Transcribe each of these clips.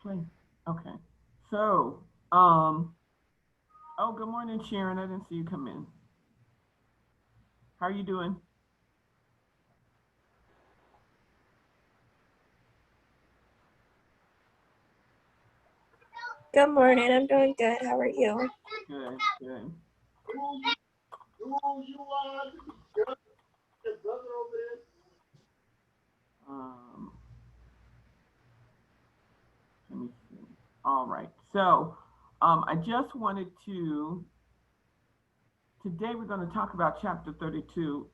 Okay. Okay. So, um, oh, good morning, Sharon. I didn't see you come in. How are you doing? Good morning. I'm doing good. How are you? Good, good. Um, Let me see. All right. So, I just wanted to, today we're going to talk about chapter 32,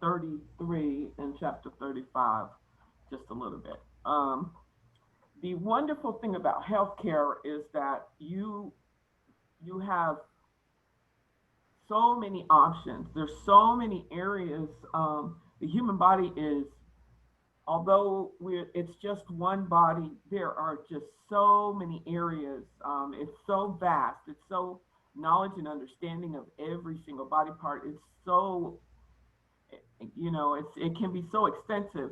33, and chapter 35, just a little bit. The wonderful thing about healthcare is that you have so many options. There's so many areas. The human body is, although it's just one body, there are just so many areas. It's so vast. It's so knowledge and understanding of every single body part. It's so, it can be so extensive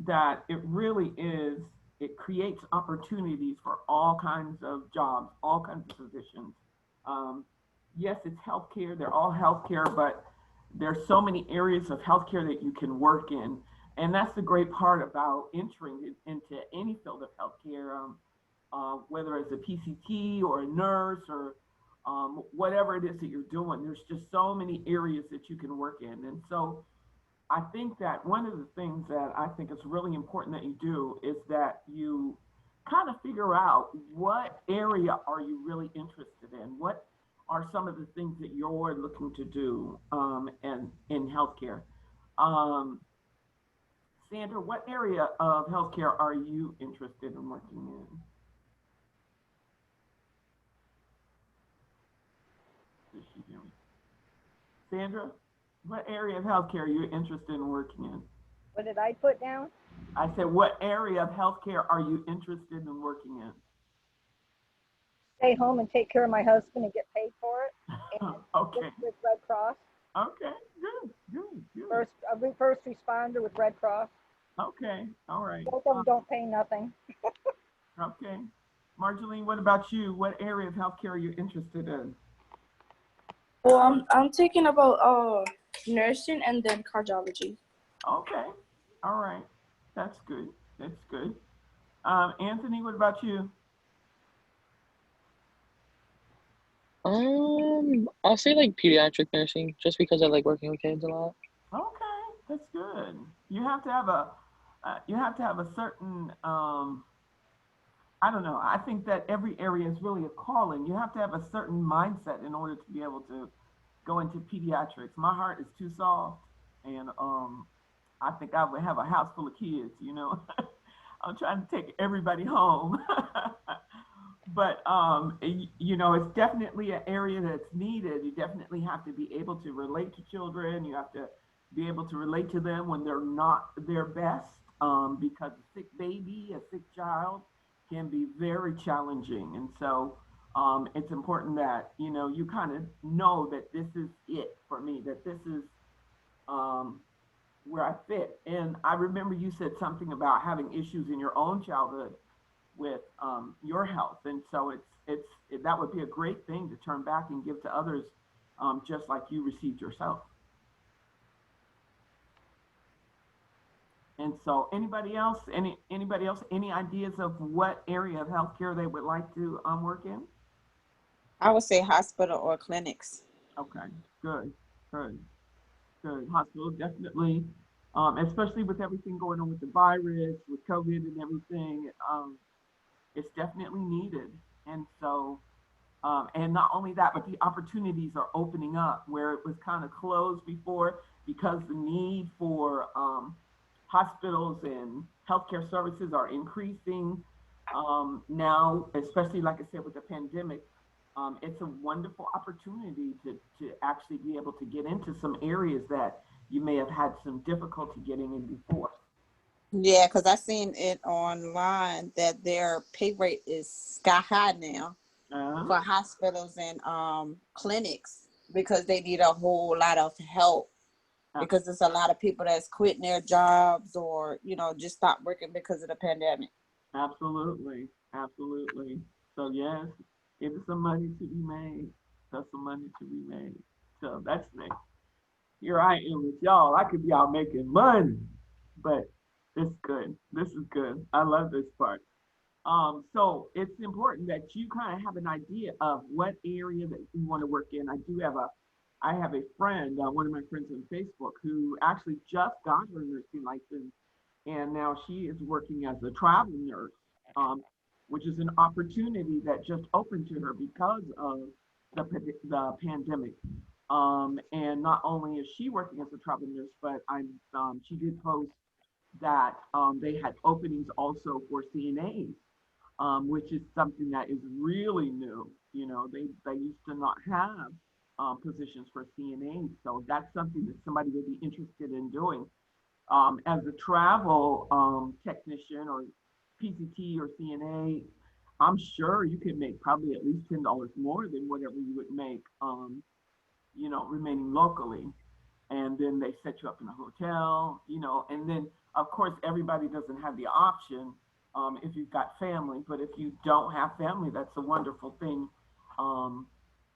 that it really is. It creates opportunities for all kinds of jobs, all kinds of positions. Um, yes, it's healthcare. They're all healthcare, but there's so many areas of healthcare that you can work in, and that's the great part about entering into any field of healthcare, whether it's a PCT or a nurse or whatever it is that you're doing. There's just so many areas that you can work in, and so I think that one of the things that I think is really important that you do is that you kind of figure out what area are you really interested in. What are some of the things that you're looking to do and in healthcare? Um, Sandra, what area of healthcare are you interested in working in? Does she hear me? Sandra, what area of healthcare are you interested in working in? What did I put down? I said, what area of healthcare are you interested in working in? Stay home and take care of my husband and get paid for it. And Okay. with Red Cross. Okay. Good. Good. Good. First responder with Red Cross. Okay. All right. Both of them don't pay nothing. Okay. Marjoline, what about you? What area of healthcare are you interested in? Well, I'm thinking about nursing and then cardiology. Okay. All right. That's good. That's good. Anthony, what about you? I'll say like pediatric nursing, just because I like working with kids a lot. Okay. That's good. You have to have a certain I don't know. I think that every area is really a calling. You have to have a certain mindset in order to be able to go into pediatrics. My heart is too soft, and I think I would have a house full of kids. I'm trying to take everybody home, but it's definitely an area that's needed. You definitely have to be able to relate to children. You have to be able to relate to them when they're not their best, because a sick baby, a sick child, can be very challenging, and so it's important that you kind of know that this is it for me. That this is um, where I fit. And I remember you said something about having issues in your own childhood with your health, and so that would be a great thing to turn back and give to others, just like you received yourself. And so, anybody else, any ideas of what area of healthcare they would like to work in? I would say hospital or clinics. Okay, good, good, good. Hospital definitely, especially with everything going on with the virus, with COVID and everything. It's definitely needed. And so, and not only that, but the opportunities are opening up where it was kind of closed before because the need for hospitals and healthcare services are increasing now, especially like I said with the pandemic. It's a wonderful opportunity to actually be able to get into some areas that you may have had some difficulty getting in before. Yeah, because I seen it online that their pay rate is sky high now Uh-huh. for hospitals and clinics because they need a whole lot of help because there's a lot of people that's quitting their jobs or just stop working because of the pandemic. Absolutely, absolutely. So yes, it is some money to be made. There's some money to be made. So that's next. Here I am with y'all. I could be out making money, but it's good. This is good. I love this part. So it's important that you kind of have an idea of what area that you want to work in. I have a friend, one of my friends on Facebook, who actually just got her nursing license, and now she is working as a travel nurse, um, which is an opportunity that just opened to her because of the pandemic. And not only is she working as a travel nurse, but she did post that they had openings also for CNAs, which is something that is really new. You know, they used to not have positions for CNAs, so that's something that somebody would be interested in doing. As a travel technician or PCT or CNA, I'm sure you could make probably at least $10 more than whatever you would make, remaining locally. And then they set you up in a hotel, and then of course everybody doesn't have the option, if you've got family, but if you don't have family, that's a wonderful thing.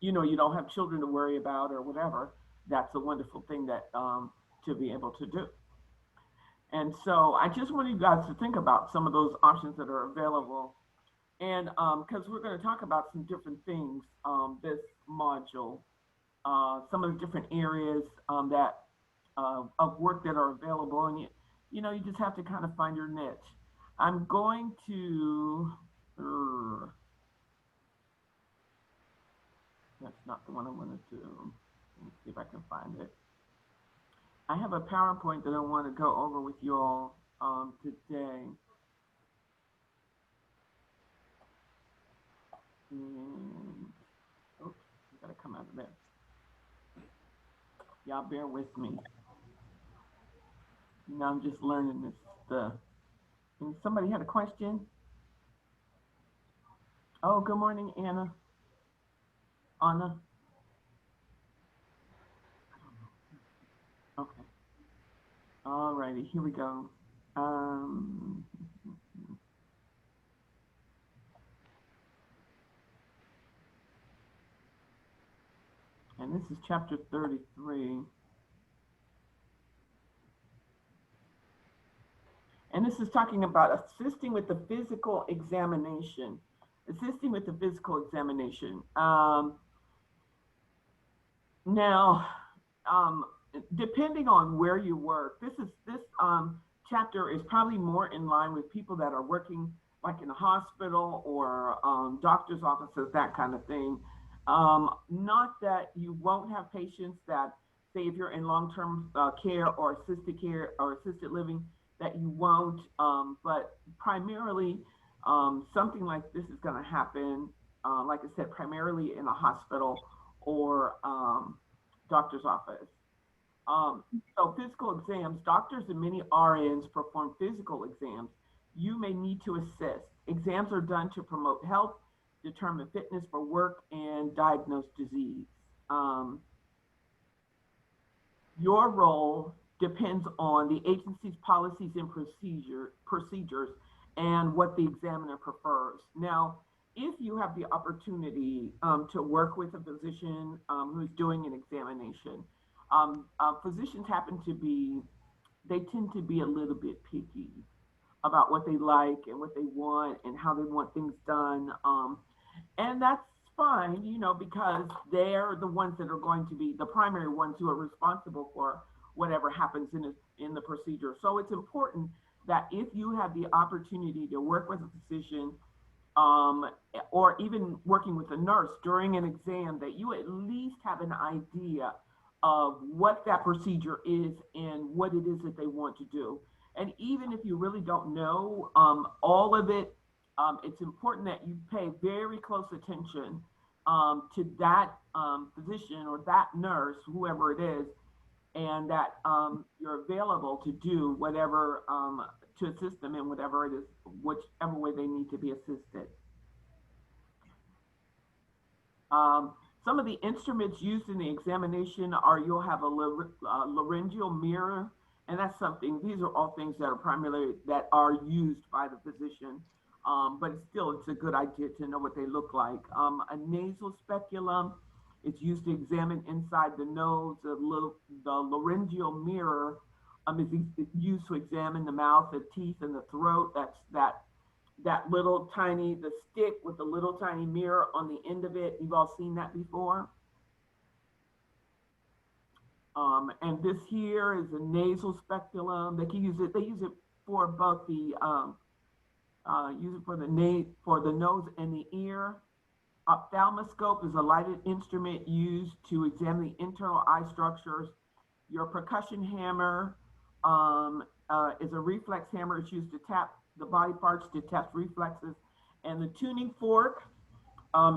You don't have children to worry about or whatever. That's a wonderful thing that to be able to do. And so I just want you guys to think about some of those options that are available. And because we're going to talk about some different things, this module, some of the different areas that of work that are available, and you just have to kind of find your niche. I'm going to. That's not the one I want to do. Let me see if I can find it. I have a PowerPoint that I want to go over with you all today. And, oops, I gotta come out of there. Y'all bear with me. I'm just learning this stuff. And somebody had a question? Oh, good morning, Anna. Anna. Okay. All righty, here we go. Um, and this is chapter 33. And this is talking about assisting with the physical examination. Assisting with the physical examination. Now, um, depending on where you work, this chapter is probably more in line with people that are working like in a hospital or doctor's offices, that kind of thing. Not that you won't have patients that, say, if you're in long-term care or assisted living, that you won't, but primarily something like this is going to happen, like I said, primarily in a hospital or doctor's office. Um, so physical exams, doctors and many RNs perform physical exams. You may need to assist. Exams are done to promote health, determine fitness for work, and diagnose disease. Um, your role depends on the agency's policies and procedures and what the examiner prefers. Now, if you have the opportunity to work with a physician who's doing an examination, physicians they tend to be a little bit picky about what they like and what they want and how they want things done. And that's fine, because they're the ones that are going to be the primary ones who are responsible for whatever happens in the procedure. So it's important that if you have the opportunity to work with a physician, um, or even working with a nurse during an exam, that you at least have an idea of what that procedure is and what it is that they want to do. And even if you really don't know all of it, it's important that you pay very close attention to that physician or that nurse, whoever it is, and that you're available to do whatever, to assist them in whatever it is, whichever way they need to be assisted. Some of the instruments used in the examination are, you'll have a laryngeal mirror, and that's something, these are all things that are primarily, that are used by the physician. but it's a good idea to know what they look like. A nasal speculum is used to examine inside the nose. The laryngeal mirror is used to examine the mouth, the teeth, and the throat. That's that little tiny, the stick with the little tiny mirror on the end of it. You've all seen that before. And this here is a nasal speculum. They can use it. They use it for both the use it for the nose and the ear. Ophthalmoscope is a lighted instrument used to examine the internal eye structures. Your percussion hammer is a reflex hammer. It's used to tap the body parts to test reflexes. And the tuning fork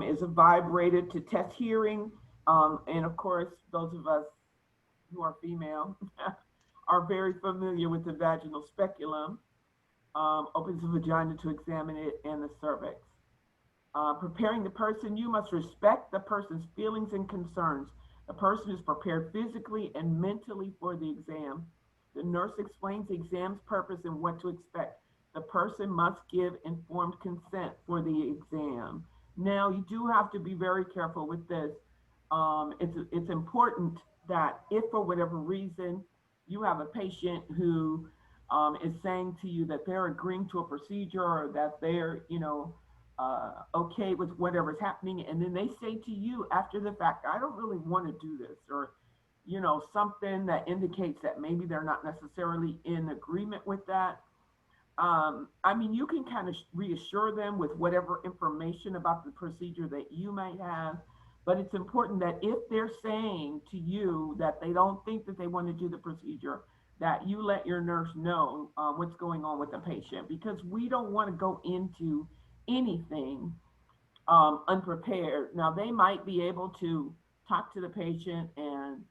is a vibrator to test hearing. And of course, those of us who are female are very familiar with the vaginal speculum. Opens the vagina to examine it, and the cervix. Preparing the person, you must respect the person's feelings and concerns. The person is prepared physically and mentally for the exam. The nurse explains the exam's purpose and what to expect. The person must give informed consent for the exam. Now, you do have to be very careful with this. It's important that if for whatever reason you have a patient who is saying to you that they're agreeing to a procedure or that they're, okay with whatever's happening, and then they say to you after the fact, I don't really want to do this, or, something that indicates that maybe they're not necessarily in agreement with that. I mean, you can kind of reassure them with whatever information about the procedure that you might have, but it's important that if they're saying to you that they don't think that they want to do the procedure, that you let your nurse know what's going on with the patient, because we don't want to go into anything unprepared. Now, they might be able to talk to the patient and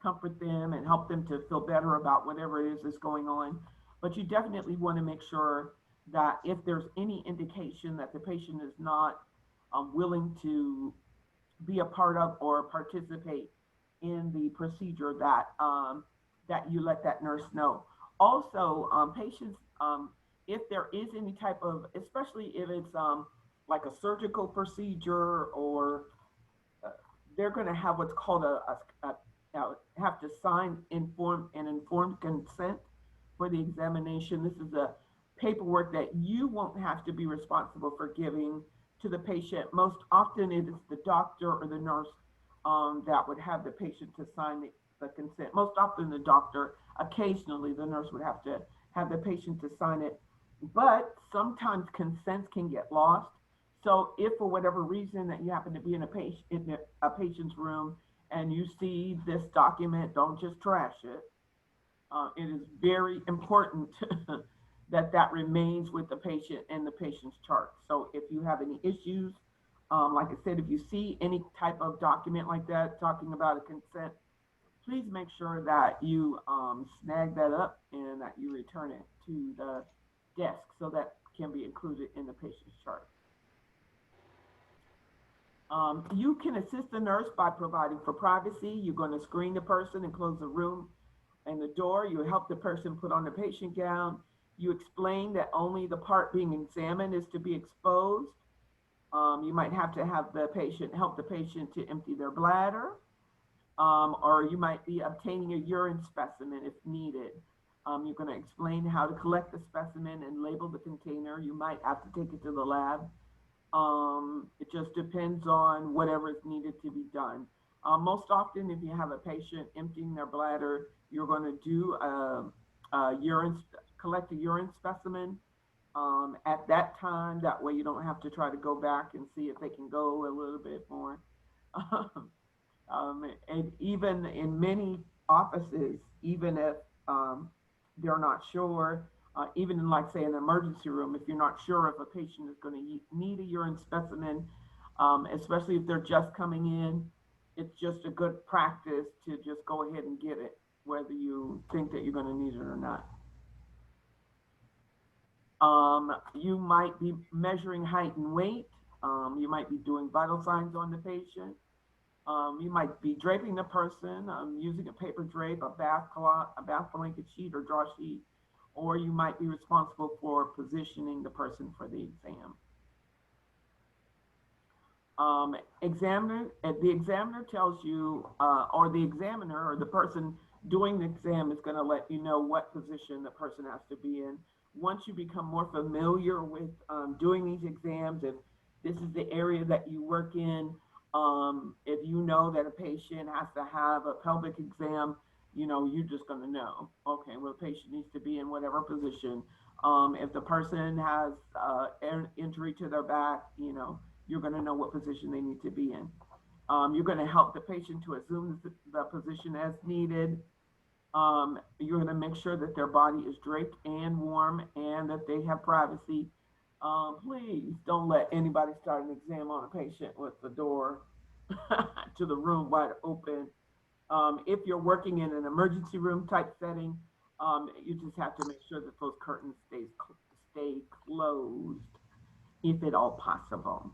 comfort them and help them to feel better about whatever it is that's going on. But you definitely want to make sure that if there's any indication that the patient is not willing to be a part of or participate in the procedure, that you let that nurse know. Also, patients, if there is any type of, especially if it's like a surgical procedure, or they're going to have what's called have to sign informed consent for the examination. This is a paperwork that you won't have to be responsible for giving to the patient. Most often it is the doctor or the nurse that would have the patient to sign the consent. Most often the doctor, occasionally the nurse would have to have the patient to sign it, but sometimes consents can get lost. So if for whatever reason that you happen to be in a patient's room and you see this document, don't just trash it. It is very important that remains with the patient and the patient's chart. So if you have any issues, like I said, if you see any type of document like that talking about a consent, please make sure that you snag that up and that you return it to the desk so that can be included in the patient's chart. You can assist the nurse by providing for privacy. You're going to screen the person and close the room and the door. You help the person put on the patient gown. You explain that only the part being examined is to be exposed. You might have to have the patient help the patient to empty their bladder, or you might be obtaining a urine specimen if needed. You're going to explain how to collect the specimen and label the container. You might have to take it to the lab. It just depends on whatever is needed to be done. Most often, if you have a patient emptying their bladder, you're going to do collect a urine specimen at that time. That way you don't have to try to go back and see if they can go a little bit more. And even in many offices, even if they're not sure, even in, like, say, an emergency room, if you're not sure if a patient is going to need a urine specimen, especially if they're just coming in, it's just a good practice to just go ahead and get it, whether you think that you're going to need it or not. You might be measuring height and weight. You might be doing vital signs on the patient. You might be draping the person, using a paper drape, a bath blanket sheet or draw sheet, or you might be responsible for positioning the person for the exam. The examiner tells you, or the examiner or the person doing the exam is going to let you know what position the person has to be in. Once you become more familiar with doing these exams, if this is the area that you work in, if you know that a patient has to have a pelvic exam, you know, you're just going to know, okay, well, the patient needs to be in whatever position. If the person has an injury to their back, you know, you're going to know what position they need to be in. You're going to help the patient to assume the position as needed. You're going to make sure that their body is draped and warm and that they have privacy. Please don't let anybody start an exam on a patient with the door to the room wide open. If you're working in an emergency room type setting, you just have to make sure that those curtains stay closed, if at all possible.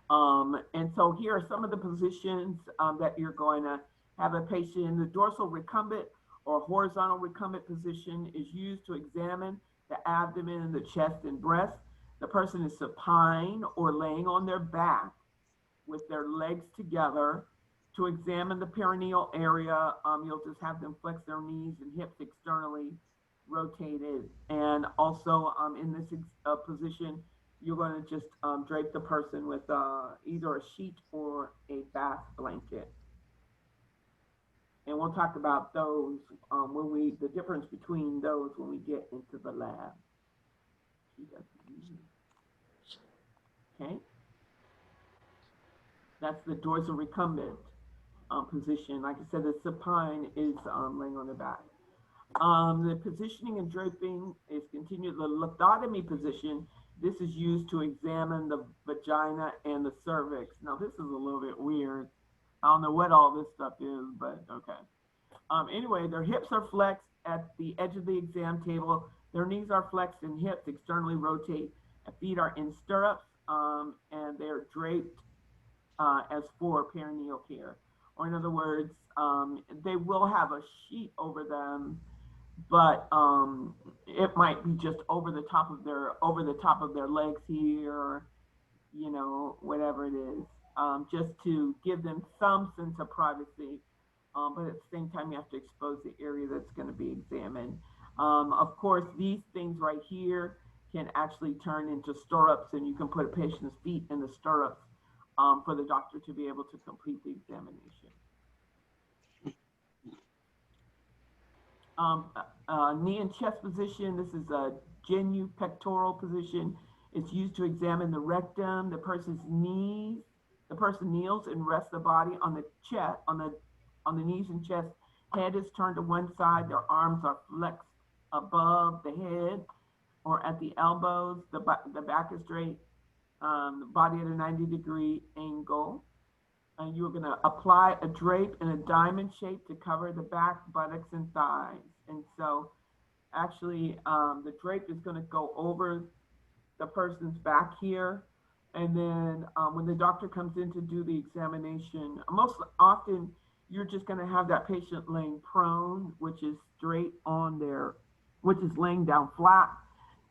And so here are some of the positions that you're going to have a patient in. The dorsal recumbent or horizontal recumbent position is used to examine the abdomen, the chest, and breast. The person is supine or laying on their back with their legs together. To examine the perineal area, you'll just have them flex their knees and hips externally rotated. And also in this position, you're going to just drape the person with either a sheet or a bath blanket. And we'll talk about those the difference between those when we get into the lab. Okay. That's the dorsal recumbent position. Like I said, the supine is laying on the back. The positioning and draping is continued. The lithotomy position, this is used to examine the vagina and the cervix. Now, this is a little bit weird. I don't know what all this stuff is, but okay. Anyway, their hips are flexed at the edge of the exam table. Their knees are flexed and hips externally rotate. Feet are in stirrups, and they're draped as for perineal care. Or in other words, they will have a sheet over them, but it might be just over the top of their legs here, you know, whatever it is, just to give them some sense of privacy. But at the same time, you have to expose the area that's going to be examined. Of course, these things right here can actually turn into stirrups, and you can put a patient's feet in the stirrups for the doctor to be able to complete the examination. Knee and chest position, this is a genupectoral position. It's used to examine the rectum. The person kneels and rests the body on the chest, on the knees and chest. Head is turned to one side. Their arms are flexed above the head or at the elbows. The back is straight. The body at a 90-degree angle. And you're going to apply a drape in a diamond shape to cover the back, buttocks, and thighs. And so actually the drape is going to go over the person's back here. And then when the doctor comes in to do the examination, most often you're just going to have that patient laying prone, which is which is laying down flat.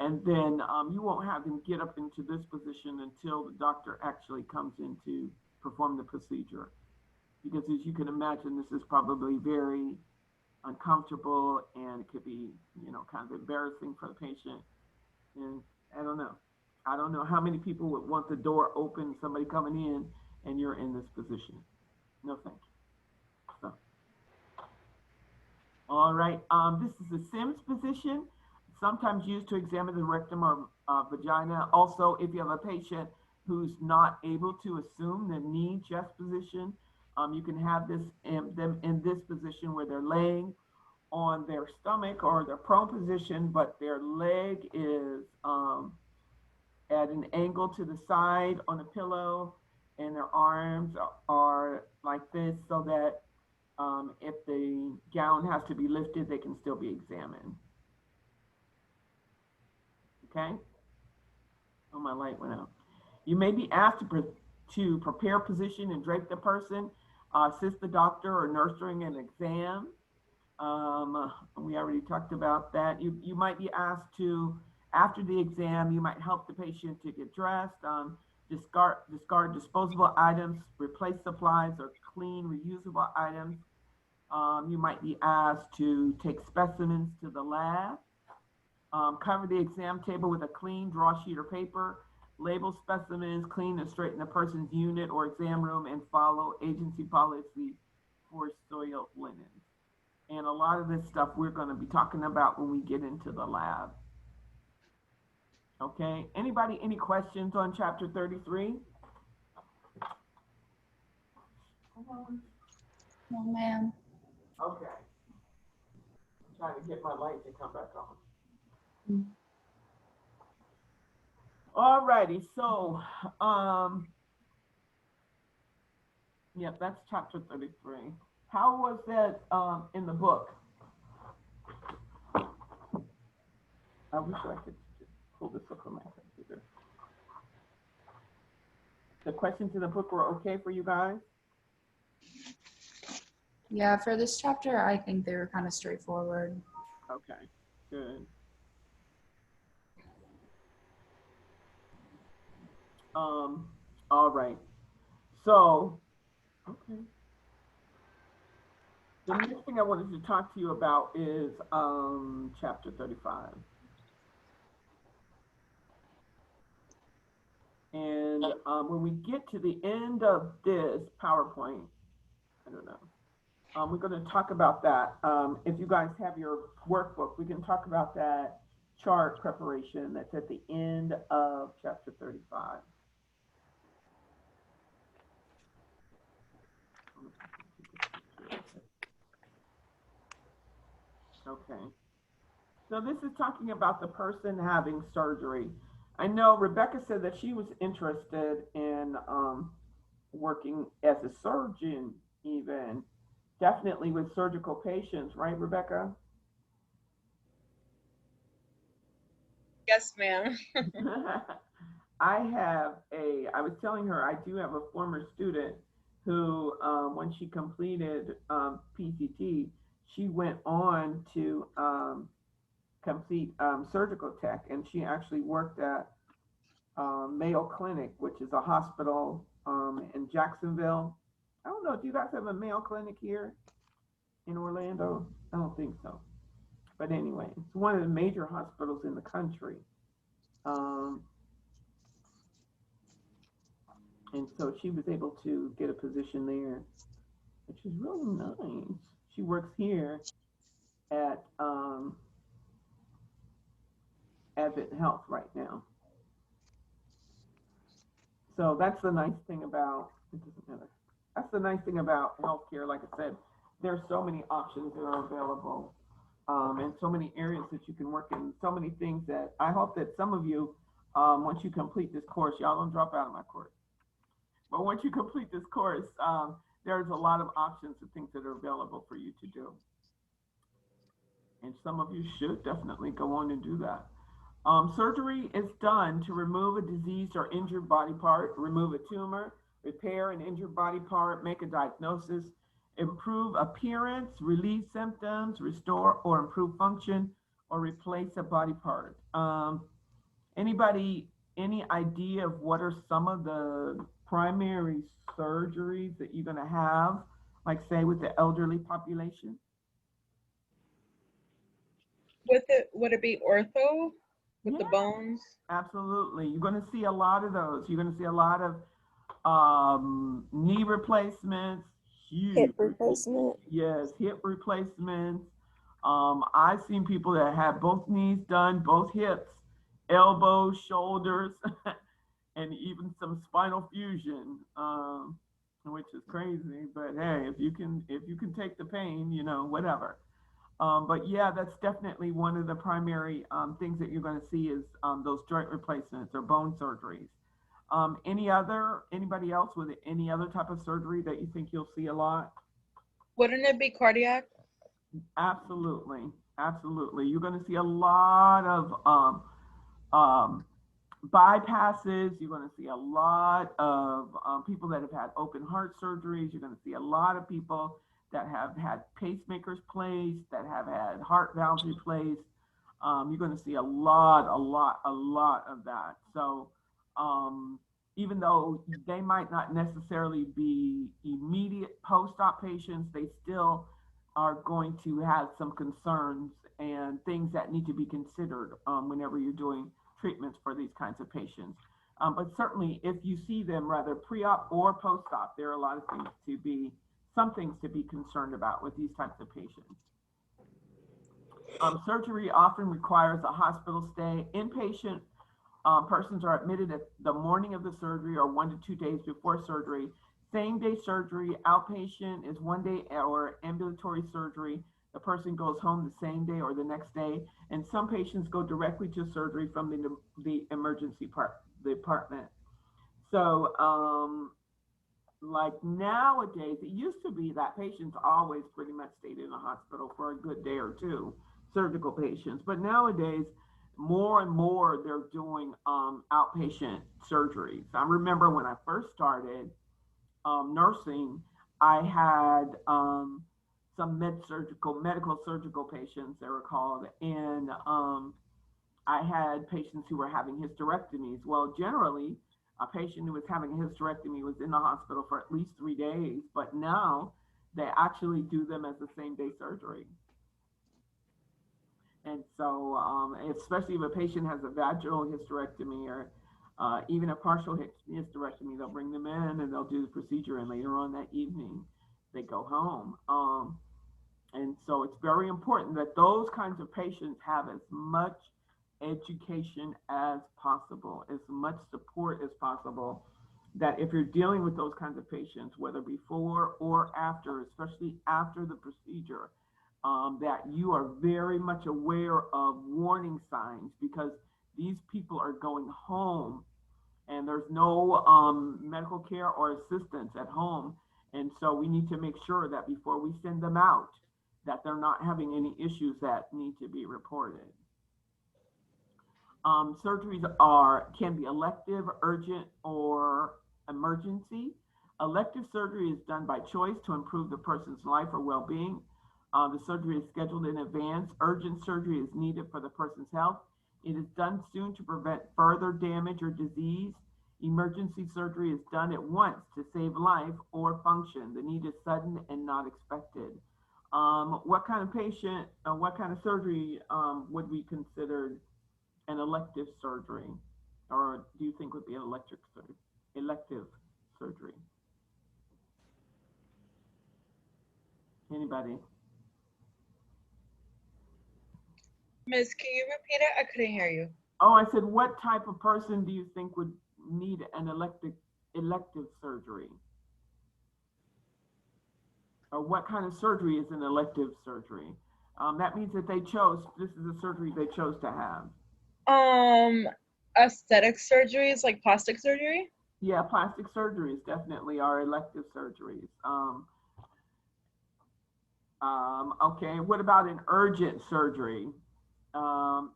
And then you won't have them get up into this position until the doctor actually comes in to perform the procedure. Because as you can imagine, this is probably very uncomfortable, and it could be, you know, kind of embarrassing for the patient. And I don't know how many people would want the door open, somebody coming in, and you're in this position. No, thank you. So, all right, this is the Sims position, sometimes used to examine the rectum or vagina. Also, if you have a patient who's not able to assume the knee chest position, you can have them in this position where they're laying on their stomach or their prone position, but their leg is at an angle to the side on a pillow, and their arms are like this, so that if the gown has to be lifted, they can still be examined. Okay? Oh, my light went out. You may be asked to prepare position and drape the person, assist the doctor or nurse during an exam. We already talked about that. You might be asked to, after the exam, you might help the patient to get dressed, discard disposable items, replace supplies, or clean reusable items. You might be asked to take specimens to the lab, cover the exam table with a clean draw sheet or paper, label specimens, clean and straighten the person's unit or exam room, and follow agency policy for soiled linens. And a lot of this stuff we're going to be talking about when we get into the lab. Okay, anybody, any questions on chapter 33? No, ma'am. Okay. I'm trying to get my light to come back on. All righty, so, yeah, that's chapter 33. How was that in the book? I wish I could just pull this up on my computer. The questions in the book were okay for you guys? Yeah, for this chapter, I think they were kind of straightforward. Okay, good. All right. So, okay. The next thing I wanted to talk to you about is chapter 35. And when we get to the end of this PowerPoint, I don't know, we're going to talk about that. If you guys have your workbook, we can talk about that chart preparation that's at the end of chapter 35. Okay. So this is talking about the person having surgery. I know Rebecca said that she was interested in working as a surgeon, even definitely with surgical patients, right, Rebecca? Yes, ma'am. I was telling her I do have a former student who, when she completed PCT, she went on to complete surgical tech, and she actually worked at Mayo Clinic, which is a hospital in Jacksonville. I don't know, do you guys have a Mayo Clinic here in Orlando? I don't think so. But anyway, it's one of the major hospitals in the country. And so she was able to get a position there, which is really nice. She works here at Advent Health right now. So that's the nice thing about, it doesn't matter. That's the nice thing about healthcare. Like I said, there's so many options that are available, and so many areas that you can work in, so many things that I hope that some of you, once you complete this course, y'all don't drop out of my course. But once you complete this course, there's a lot of options and things that are available for you to do. And some of you should definitely go on and do that. Surgery is done to remove a diseased or injured body part, remove a tumor, repair an injured body part, make a diagnosis, improve appearance, relieve symptoms, restore or improve function, or replace a body part. Anybody, any idea of what are some of the primary surgeries that you're going to have, like say with the elderly population? Would it be ortho with the Yeah. bones? Absolutely. You're going to see a lot of those. You're going to see a lot of knee replacements, huge. Hip replacement. Yes, hip replacements. I've seen people that have both knees done, both hips, elbows, shoulders, and even some spinal fusion, which is crazy. But hey, if you can take the pain, you know, whatever. But yeah, that's definitely one of the primary things that you're going to see is those joint replacements or bone surgeries. Anybody else with any other type of surgery that you think you'll see a lot? Wouldn't it be cardiac? Absolutely, absolutely. You're going to see a lot of bypasses. You're going to see a lot of people that have had open heart surgeries. You're going to see a lot of people that have had pacemakers placed, that have had heart valves replaced. You're going to see a lot of that. So even though they might not necessarily be immediate post-op patients, they still are going to have some concerns and things that need to be considered whenever you're doing treatments for these kinds of patients. But certainly, if you see them rather pre-op or post-op, there are a lot of things to be, some things to be concerned about with these types of patients. Surgery often requires a hospital stay. Inpatient persons are admitted at the morning of the surgery or 1 to 2 days before surgery. Same day surgery. Outpatient is 1 day, or ambulatory surgery, the person goes home the same day or the next day. And some patients go directly to surgery from the emergency department. So like nowadays, it used to be that patients always pretty much stayed in the hospital for a good day or two, surgical patients. But nowadays, more and more they're doing outpatient surgeries. I remember when I first started nursing, I had some medical surgical patients, they were called, and I had patients who were having hysterectomies. Well, generally, a patient who was having a hysterectomy was in the hospital for at least 3 days, but now they actually do them as the same day surgery. And so, especially if a patient has a vaginal hysterectomy or even a partial hysterectomy, they'll bring them in and they'll do the procedure, and later on that evening, they go home. And so it's very important that those kinds of patients have as much education as possible, as much support as possible, that if you're dealing with those kinds of patients, whether before or after, especially after the procedure, that you are very much aware of warning signs, because these people are going home and there's no medical care or assistance at home. And so we need to make sure that before we send them out, that they're not having any issues that need to be reported. Surgeries can be elective, urgent, or emergency. Elective surgery is done by choice to improve the person's life or well-being. The surgery is scheduled in advance. Urgent surgery is needed for the person's health. It is done soon to prevent further damage or disease. Emergency surgery is done at once to save life or function. The need is sudden and not expected. What kind of patient, what kind of surgery would be considered an elective surgery, or do you think would be an elective surgery? Anybody? Miss, can you repeat it? I couldn't hear you. Oh, I said, what type of person do you think would need an elective surgery? Or what kind of surgery is an elective surgery? That means that this is a surgery they chose to have. Aesthetic surgeries, like plastic surgery? Yeah, plastic surgeries definitely are elective surgeries. Okay, what about an urgent surgery?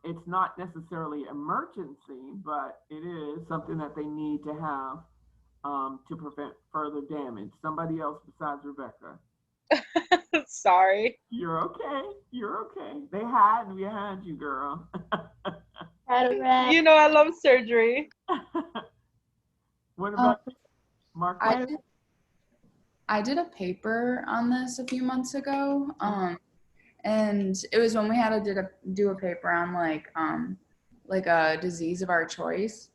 It's not necessarily emergency, but it is something that they need to have to prevent further damage. Somebody else besides Rebecca. Sorry. You're okay. You're okay. We had you, girl. You know I love surgery. What about Mark? I did a paper on this a few months ago, and it was when we had to do a paper on like a disease of our choice,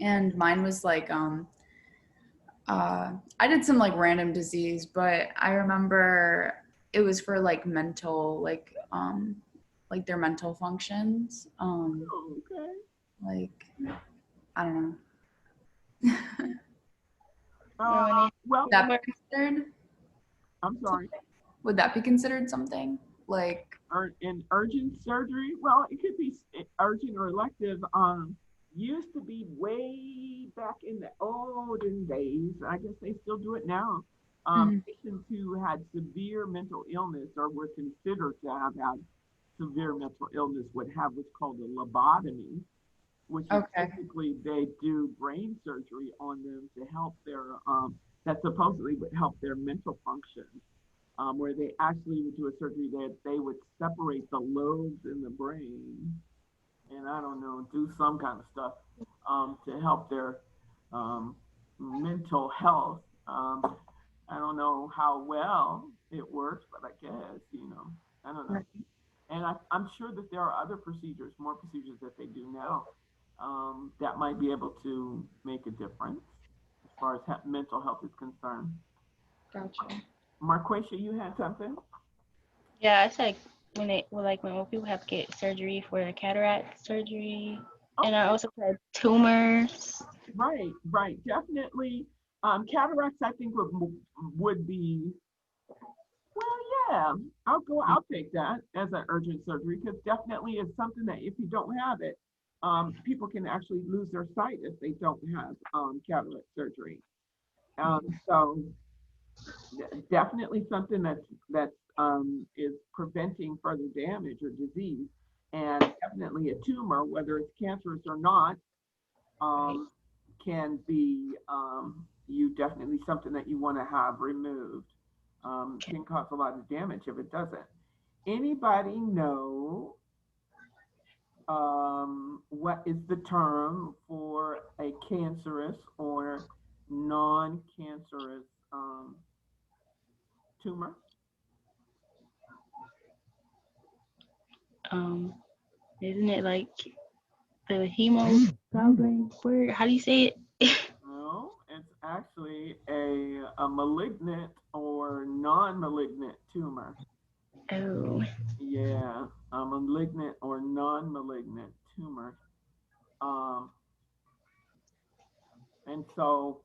and mine was like I did some like random disease, but I remember it was for like mental, like their mental functions. Okay. Like I don't know. Well, Would that be considered? I'm sorry. Would that be considered something like In urgent surgery? Well, it could be urgent or elective. Used to be way back in the olden days. I guess they still do it now. Patients who had severe mental illness or were considered to have had severe mental illness would have what's called a lobotomy, which is basically they do brain surgery on them to help their that supposedly would help their mental function. where they actually would do a surgery that they would separate the lobes in the brain, and I don't know, do some kind of stuff to help their um, mental health. I don't know how well it works, but I guess, I don't know. And I'm sure that there are other procedures, more procedures that they do now that might be able to make a difference as far as mental health is concerned. Gotcha. Marquesha, you had something? Yeah, it's like when old people have to get surgery for the cataract surgery, and I Okay, also had tumors. right, definitely. Cataracts, I think would be, well, yeah, I'll take that as an urgent surgery because definitely it's something that if you don't have it, people can actually lose their sight if they don't have cataract surgery. So definitely something that's is preventing further damage or disease, and definitely a tumor, whether it's cancerous or not, Right. um, can be you definitely something that you want to have removed. Can cause a lot of damage if it doesn't. Anybody know what is the term for a cancerous or non-cancerous tumor? Um, isn't it like the hemoglobin? Where? How do you say it? No, it's actually a malignant or non-malignant tumor. Oh, Yeah, a malignant or non-malignant tumor. Um, and so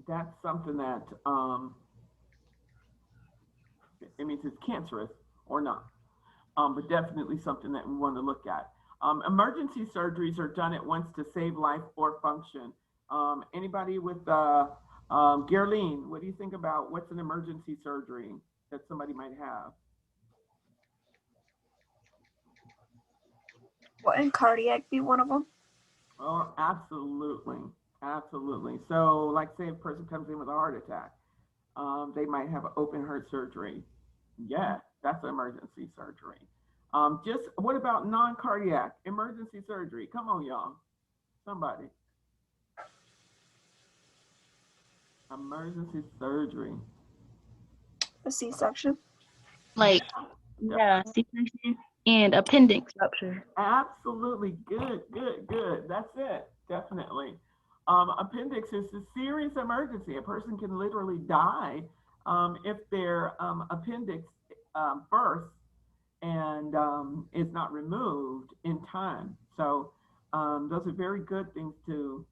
that's something that it means it's cancerous or not, but definitely something that we want to look at. Emergency surgeries are done at once to save life or function. Anybody with Gerline, what do you think about what's an emergency surgery that somebody might have? Wouldn't cardiac be one of them? Oh, absolutely, absolutely. So, like, say a person comes in with a heart attack, they might have an open heart surgery. Yeah, that's emergency surgery. Just what about non-cardiac emergency surgery? Come on, y'all. Somebody. Emergency surgery. A C-section? like yeah, C-section and appendix rupture. Absolutely. Good, good, good. That's it. Definitely. Appendix is a serious emergency. A person can literally die if their appendix bursts and is not removed in time. So those are very good things to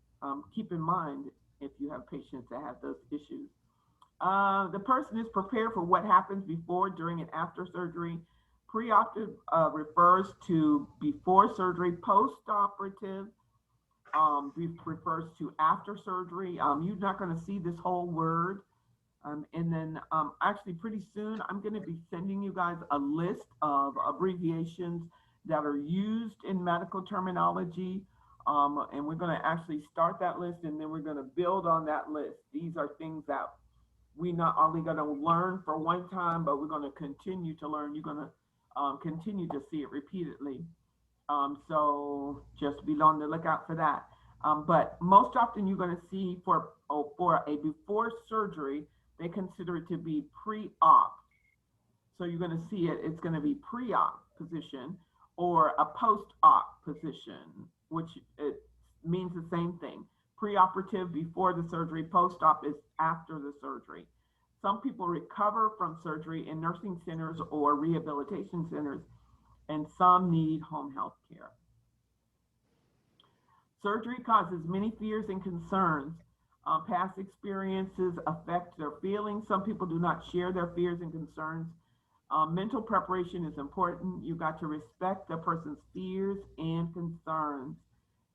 keep in mind if you have patients that have those issues. The person is prepared for what happens before, during, and after surgery. Preoperative refers to before surgery. Post-operative refers to after surgery. You're not going to see this whole word. And then actually pretty soon, I'm going to be sending you guys a list of abbreviations that are used in medical terminology. And we're going to actually start that list and then we're going to build on that list. These are things that we not only going to learn for one time, but we're going to continue to learn. You're going to continue to see it repeatedly. So just be on the lookout for that. But most often you're going to see for a before surgery, they consider it to be pre-op. So you're going to see it, it's going to be pre-op position or a post-op position, which it means the same thing. Pre-operative before the surgery, post-op is after the surgery. Some people recover from surgery in nursing centers or rehabilitation centers, and some need home health care. Surgery causes many fears and concerns. Past experiences affect their feelings. Some people do not share their fears and concerns. Mental preparation is important. You got to respect the person's fears and concerns.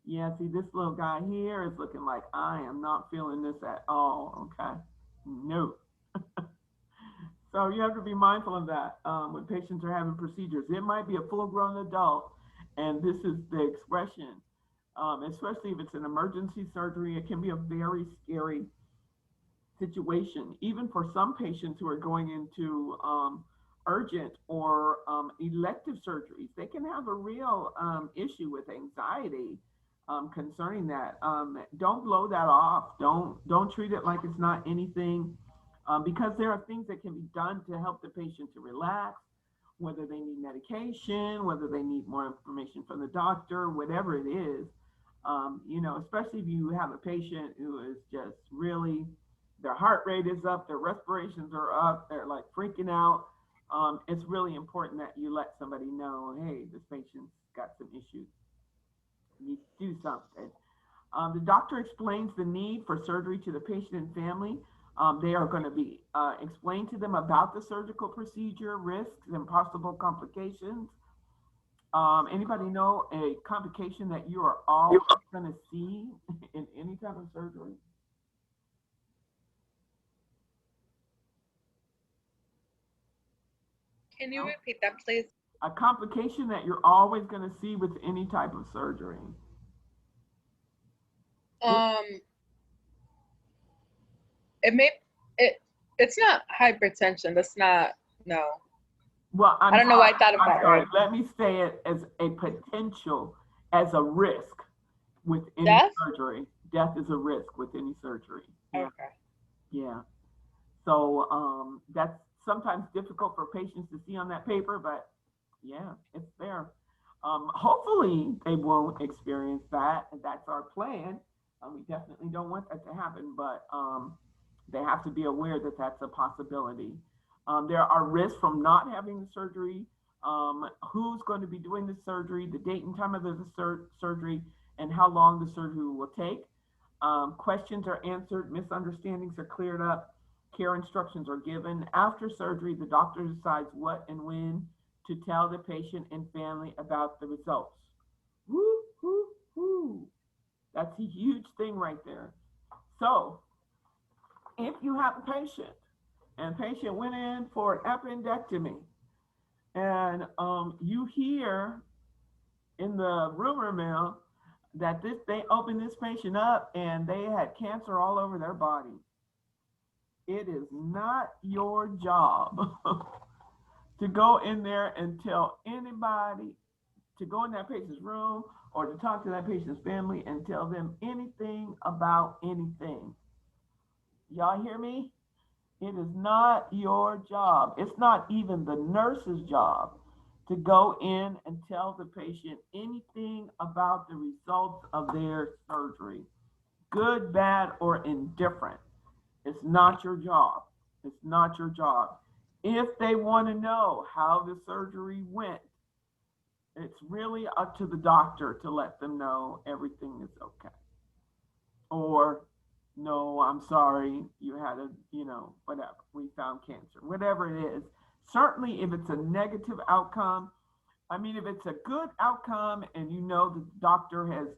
Yeah, see, this little guy here is looking like I am not feeling this at all. Okay, no. So you have to be mindful of that when patients are having procedures. It might be a full-grown adult, and this is the expression. Especially if it's an emergency surgery, it can be a very scary situation, even for some patients who are going into urgent or elective surgeries. They can have a real issue with anxiety concerning that. Don't blow that off. Don't treat it like it's not anything, because there are things that can be done to help the patient to relax, whether they need medication, whether they need more information from the doctor, whatever it is. Especially if you have a patient who is just really, their heart rate is up, their respirations are up, they're like freaking out. It's really important that you let somebody know, hey, this patient's got some issues. You do something. The doctor explains the need for surgery to the patient and family. They are going to be explain to them about the surgical procedure, risks, and possible complications. Anybody know a complication that you are always going to see in any type of surgery? Can you repeat that, please? A complication that you're always going to see with any type of surgery. It's not hypertension. That's not, no. Well, I don't know why I thought of that word. Let me say it as a potential, as a risk with any Death? surgery. Death is a risk with any surgery. Yeah. Okay. Yeah. So that's sometimes difficult for patients to see on that paper, but yeah, it's there. Hopefully they won't experience that, and that's our plan. We definitely don't want that to happen, but they have to be aware that that's a possibility. There are risks from not having the surgery, who's going to be doing the surgery, the date and time of the surgery, and how long the surgery will take. Questions are answered, misunderstandings are cleared up, care instructions are given. After surgery, the doctor decides what and when to tell the patient and family about the results. Woo, woo, woo. That's a huge thing right there. So, if you have a patient and patient went in for an appendectomy, and you hear in the rumor mill that they opened this patient up and they had cancer all over their body, it is not your job to go in there and tell anybody, to go in that patient's room or to talk to that patient's family and tell them anything about anything. Y'all hear me? It is not your job. It's not even the nurse's job to go in and tell the patient anything about the results of their surgery, good, bad, or indifferent. It's not your job. It's not your job. If they want to know how the surgery went, it's really up to the doctor to let them know everything is okay. Or, no, I'm sorry, you had whatever, we found cancer, whatever it is. Certainly, if it's a negative outcome, if it's a good outcome and the doctor has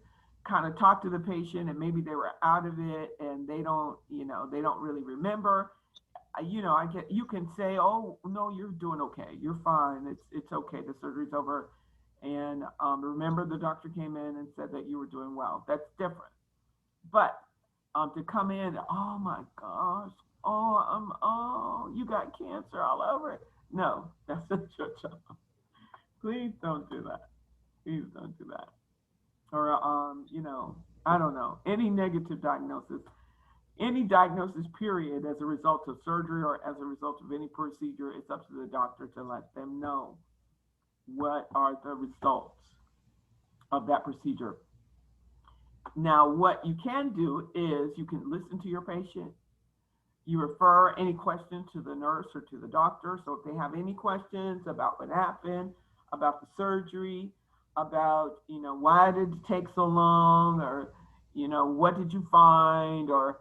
kind of talked to the patient and maybe they were out of it and they don't really remember, you can say, oh, no, you're doing okay. You're fine. It's okay. The surgery's over. And remember, the doctor came in and said that you were doing well. That's different. But to come in, oh my gosh, you got cancer all over it. No, that's not your job. Please don't do that. Please don't do that. Or, I don't know, any negative diagnosis. Any diagnosis, period, as a result of surgery or as a result of any procedure, it's up to the doctor to let them know what are the results of that procedure. Now, what you can do is you can listen to your patient. You refer any questions to the nurse or to the doctor. So if they have any questions about what happened, about the surgery, about, why did it take so long, or, what did you find, or,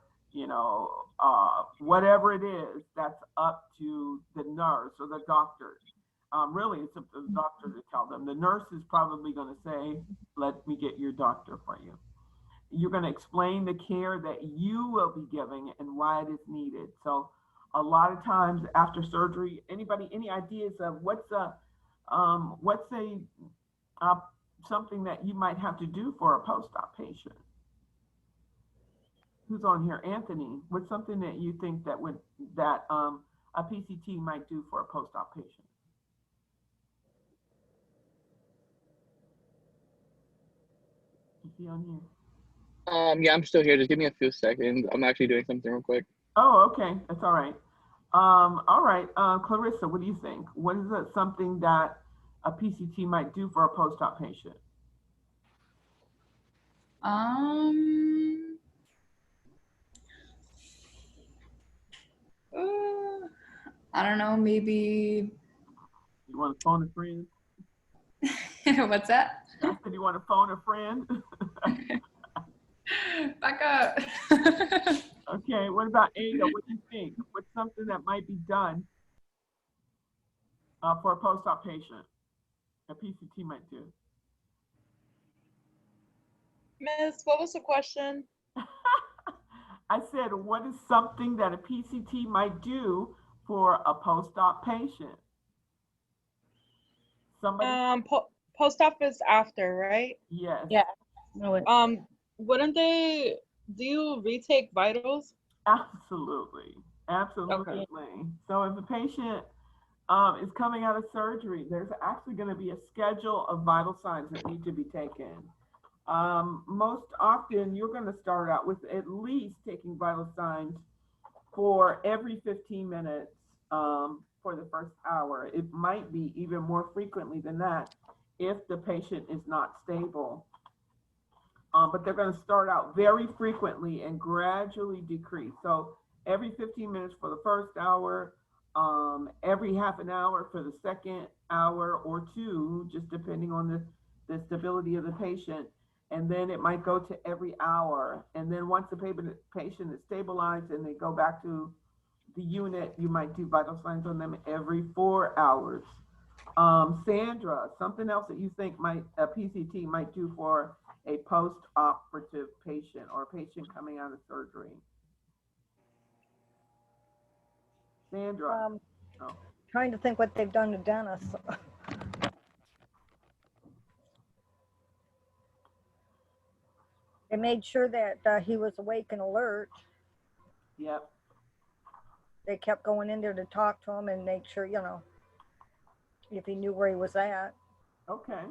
whatever it is, that's up to the nurse or the doctor. Really, it's up to the doctor to tell them. The nurse is probably going to say, let me get your doctor for you. You're going to explain the care that you will be giving and why it is needed. So a lot of times after surgery, any ideas of what's something that you might have to do for a post-op patient? who's on here? Anthony, what's something that you think that would that a PCT might do for a post-op patient? Is he on here? Yeah, I'm still here. Just give me a few seconds. I'm actually doing something real quick. Oh, okay, that's all right. All right, Clarissa, what do you think? What is it, something that a PCT might do for a post-op patient? I don't know, maybe. You want to phone a friend? What's that? I said you want to phone a friend? Back up. Okay, what about Ada? What do you think? What's something that might be done for a post-op patient? A PCT might do. Miss, what was the question? I said, what is something that a PCT might do for a post-op patient? Somebody? Post-op is after, right? Yes. Yeah. No, Wouldn't they do retake vitals? Absolutely. Absolutely. Okay. So if a patient is coming out of surgery, there's actually going to be a schedule of vital signs that need to be taken. Most often, you're going to start out with at least taking vital signs for every 15 minutes for the first hour. It might be even more frequently than that if the patient is not stable. But they're going to start out very frequently and gradually decrease. So every 15 minutes for the first hour, every half an hour for the second hour or two, just depending on the stability of the patient. And then it might go to every hour. And then once the patient is stabilized and they go back to the unit, you might do vital signs on them every 4 hours. Sandra, something else that you think a PCT might do for a post-operative patient or a patient coming out of surgery? Sandra. Trying to think what they've done to Dennis. They made sure that he was awake and alert. Yep. They kept going in there to talk to him and make sure, if he knew where he was at. Okay.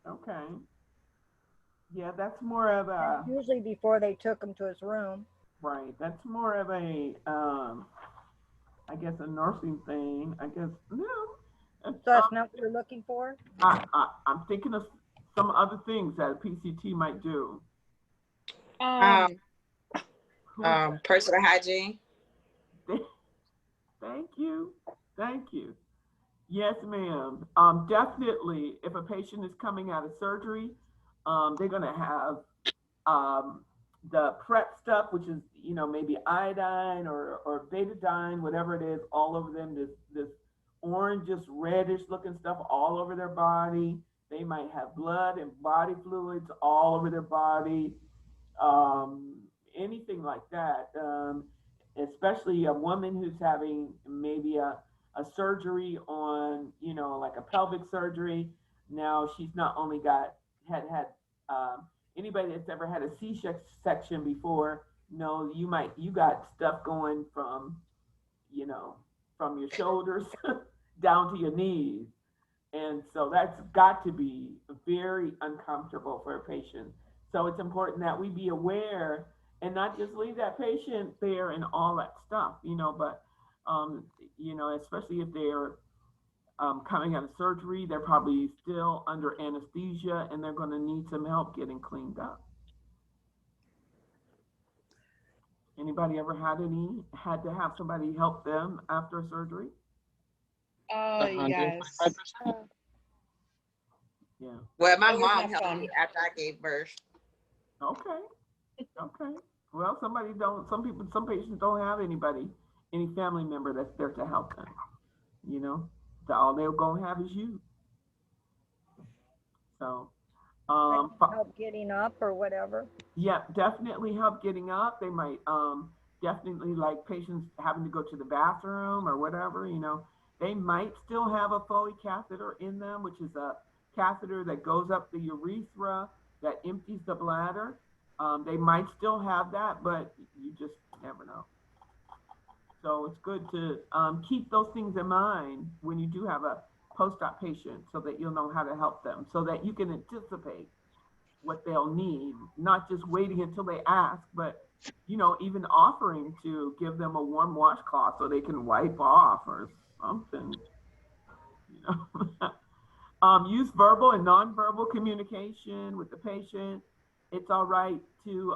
Okay. Yeah, that's more of a. Usually before they took him to his room. Right. That's more of a, I guess, a nursing thing. I guess, no. So that's not what you're looking for? I'm thinking of some other things that a PCT might do. Personal hygiene. Thank you. Thank you. Yes, ma'am. Definitely, if a patient is coming out of surgery, they're going to have the prep stuff, which is, maybe iodine or betadine, whatever it is, all over them. This orangish, reddish looking stuff all over their body. They might have blood and body fluids all over their body. Anything like that. Especially a woman who's having maybe a surgery on, like a pelvic surgery. Now she's not only had anybody that's ever had a C-section before. No, you got stuff going from, from your shoulders down to your knees. And so that's got to be very uncomfortable for a patient. So it's important that we be aware and not just leave that patient there and all that stuff, but, especially if they're coming out of surgery, they're probably still under anesthesia and they're going to need some help getting cleaned up. Anybody ever had to have somebody help them after surgery? Yes. 105%. Yeah. Well, my That was mom not helped fun. me after I gave birth. Okay. Okay. Well, some patients don't have any family member that's there to help them. So all they're gonna have is you. So, Help getting up or whatever. yeah, definitely help getting up. They might definitely, like patients having to go to the bathroom or whatever. They might still have a Foley catheter in them, which is a catheter that goes up the urethra that empties the bladder. They might still have that, but you just never know. So it's good to keep those things in mind when you do have a post-op patient so that you'll know how to help them, so that you can anticipate what they'll need, not just waiting until they ask, but even offering to give them a warm washcloth so they can wipe off or something. Use verbal and nonverbal communication with the patient. It's all right to,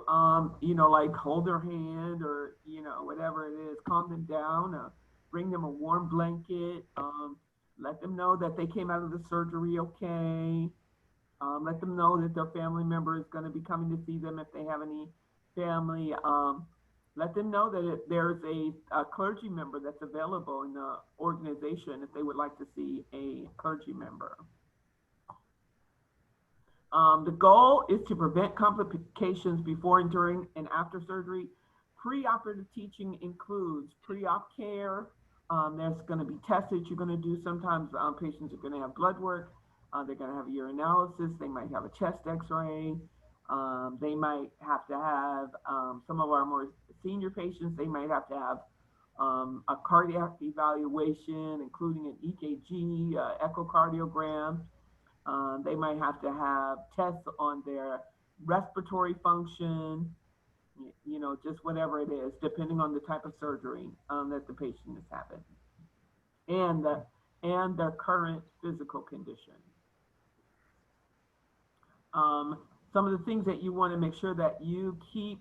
like hold their hand or, whatever it is, calm them down, bring them a warm blanket, let them know that they came out of the surgery okay. Let them know that their family member is going to be coming to see them if they have any family. Let them know that there's a clergy member that's available in the organization if they would like to see a clergy member. The goal is to prevent complications before and during and after surgery. Preoperative teaching includes pre-op care. There's going to be tests that you're going to do. Sometimes patients are going to have blood work. They're going to have a urinalysis. They might have a chest x-ray. They might have to have, some of our more senior patients, they might have to have a cardiac evaluation, including an EKG, echocardiogram. They might have to have tests on their respiratory function, just whatever it is, depending on the type of surgery that the patient is having and their current physical condition. Some of the things that you want to make sure that you teach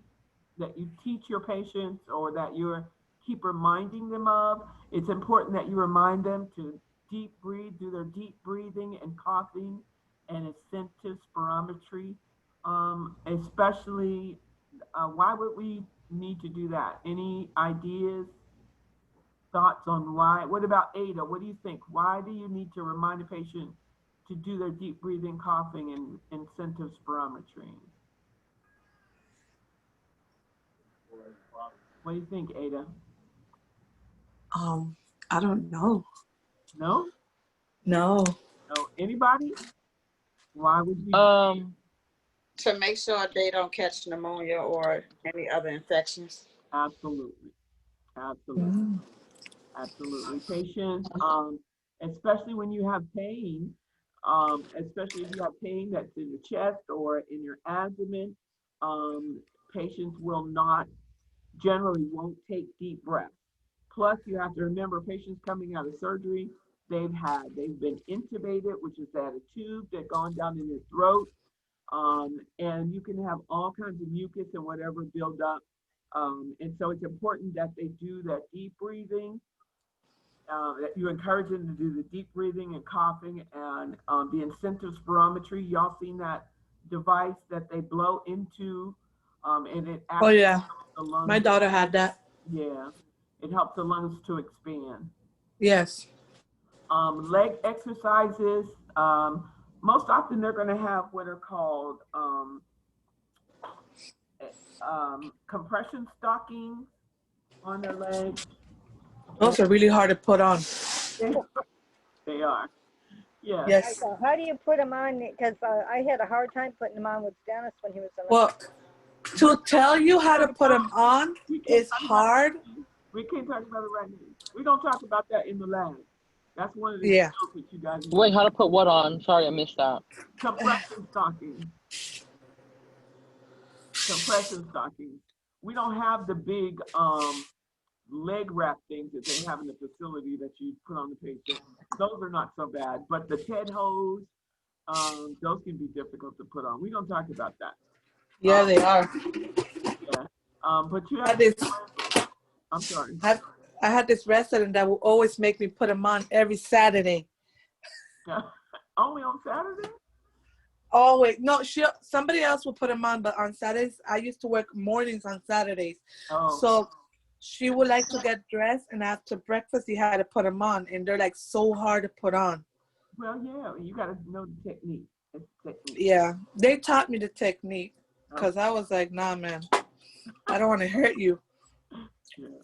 your patients or that you keep reminding them of. It's important that you remind them to deep breathe, do their deep breathing and coughing and incentive spirometry, especially, why would we need to do that? Any ideas, thoughts on why? What about Ada? What do you think? Why do you need to remind a patient to do their deep breathing, coughing, and incentive spirometry? What do you think, Ada? I don't know. No? No. No. Anybody? Why would you? To make sure they don't catch pneumonia or any other infections. Absolutely. Absolutely. Absolutely. Patients, especially when you have pain, especially if you have pain that's in your chest or in your abdomen, patients generally won't take deep breaths. Plus, you have to remember patients coming out of surgery, they've been intubated, which is that a tube that gone down in their throat, and you can have all kinds of mucus and whatever build up. And so it's important that they do that deep breathing, that you encourage them to do the deep breathing and coughing and the incentive spirometry. Y'all seen that device that they blow into, and it actually helps the lungs. My daughter had that. Yeah, it helps the lungs to expand. Yes. Leg exercises. Most often they're going to have what are called compression stockings on their legs. Those are really hard to put on. They are. Yeah. Yes. So how do you put them on? Because I had a hard time putting them on with Dennis when he was in the Well, to tell you how to put them on is hard. We can't talk about it right now. We don't talk about that in the lab. That's one of the Yeah. skills that you guys need. Wait, how to put what on? Sorry, I missed that. Compression stockings. Compression stockings. We don't have the big leg wrap things that they have in the facility that you put on the patient. Those are not so bad, but the TED hose, those can be difficult to put on. We don't talk about that. Yeah, they are. Yeah, but you I have. had this, I'm sorry. I had this resident that would always make me put them on every Saturday. Only on Saturday? Always. No, somebody else will put them on, but on Saturdays, I used to work mornings on Saturdays. Oh. So she would like to get dressed, and after breakfast, you had to put them on, and they're like so hard to put on. Well, yeah, you got to know the technique. It's technique. Yeah, they taught me the technique because I was like, nah, man, I don't want to hurt you. Yeah.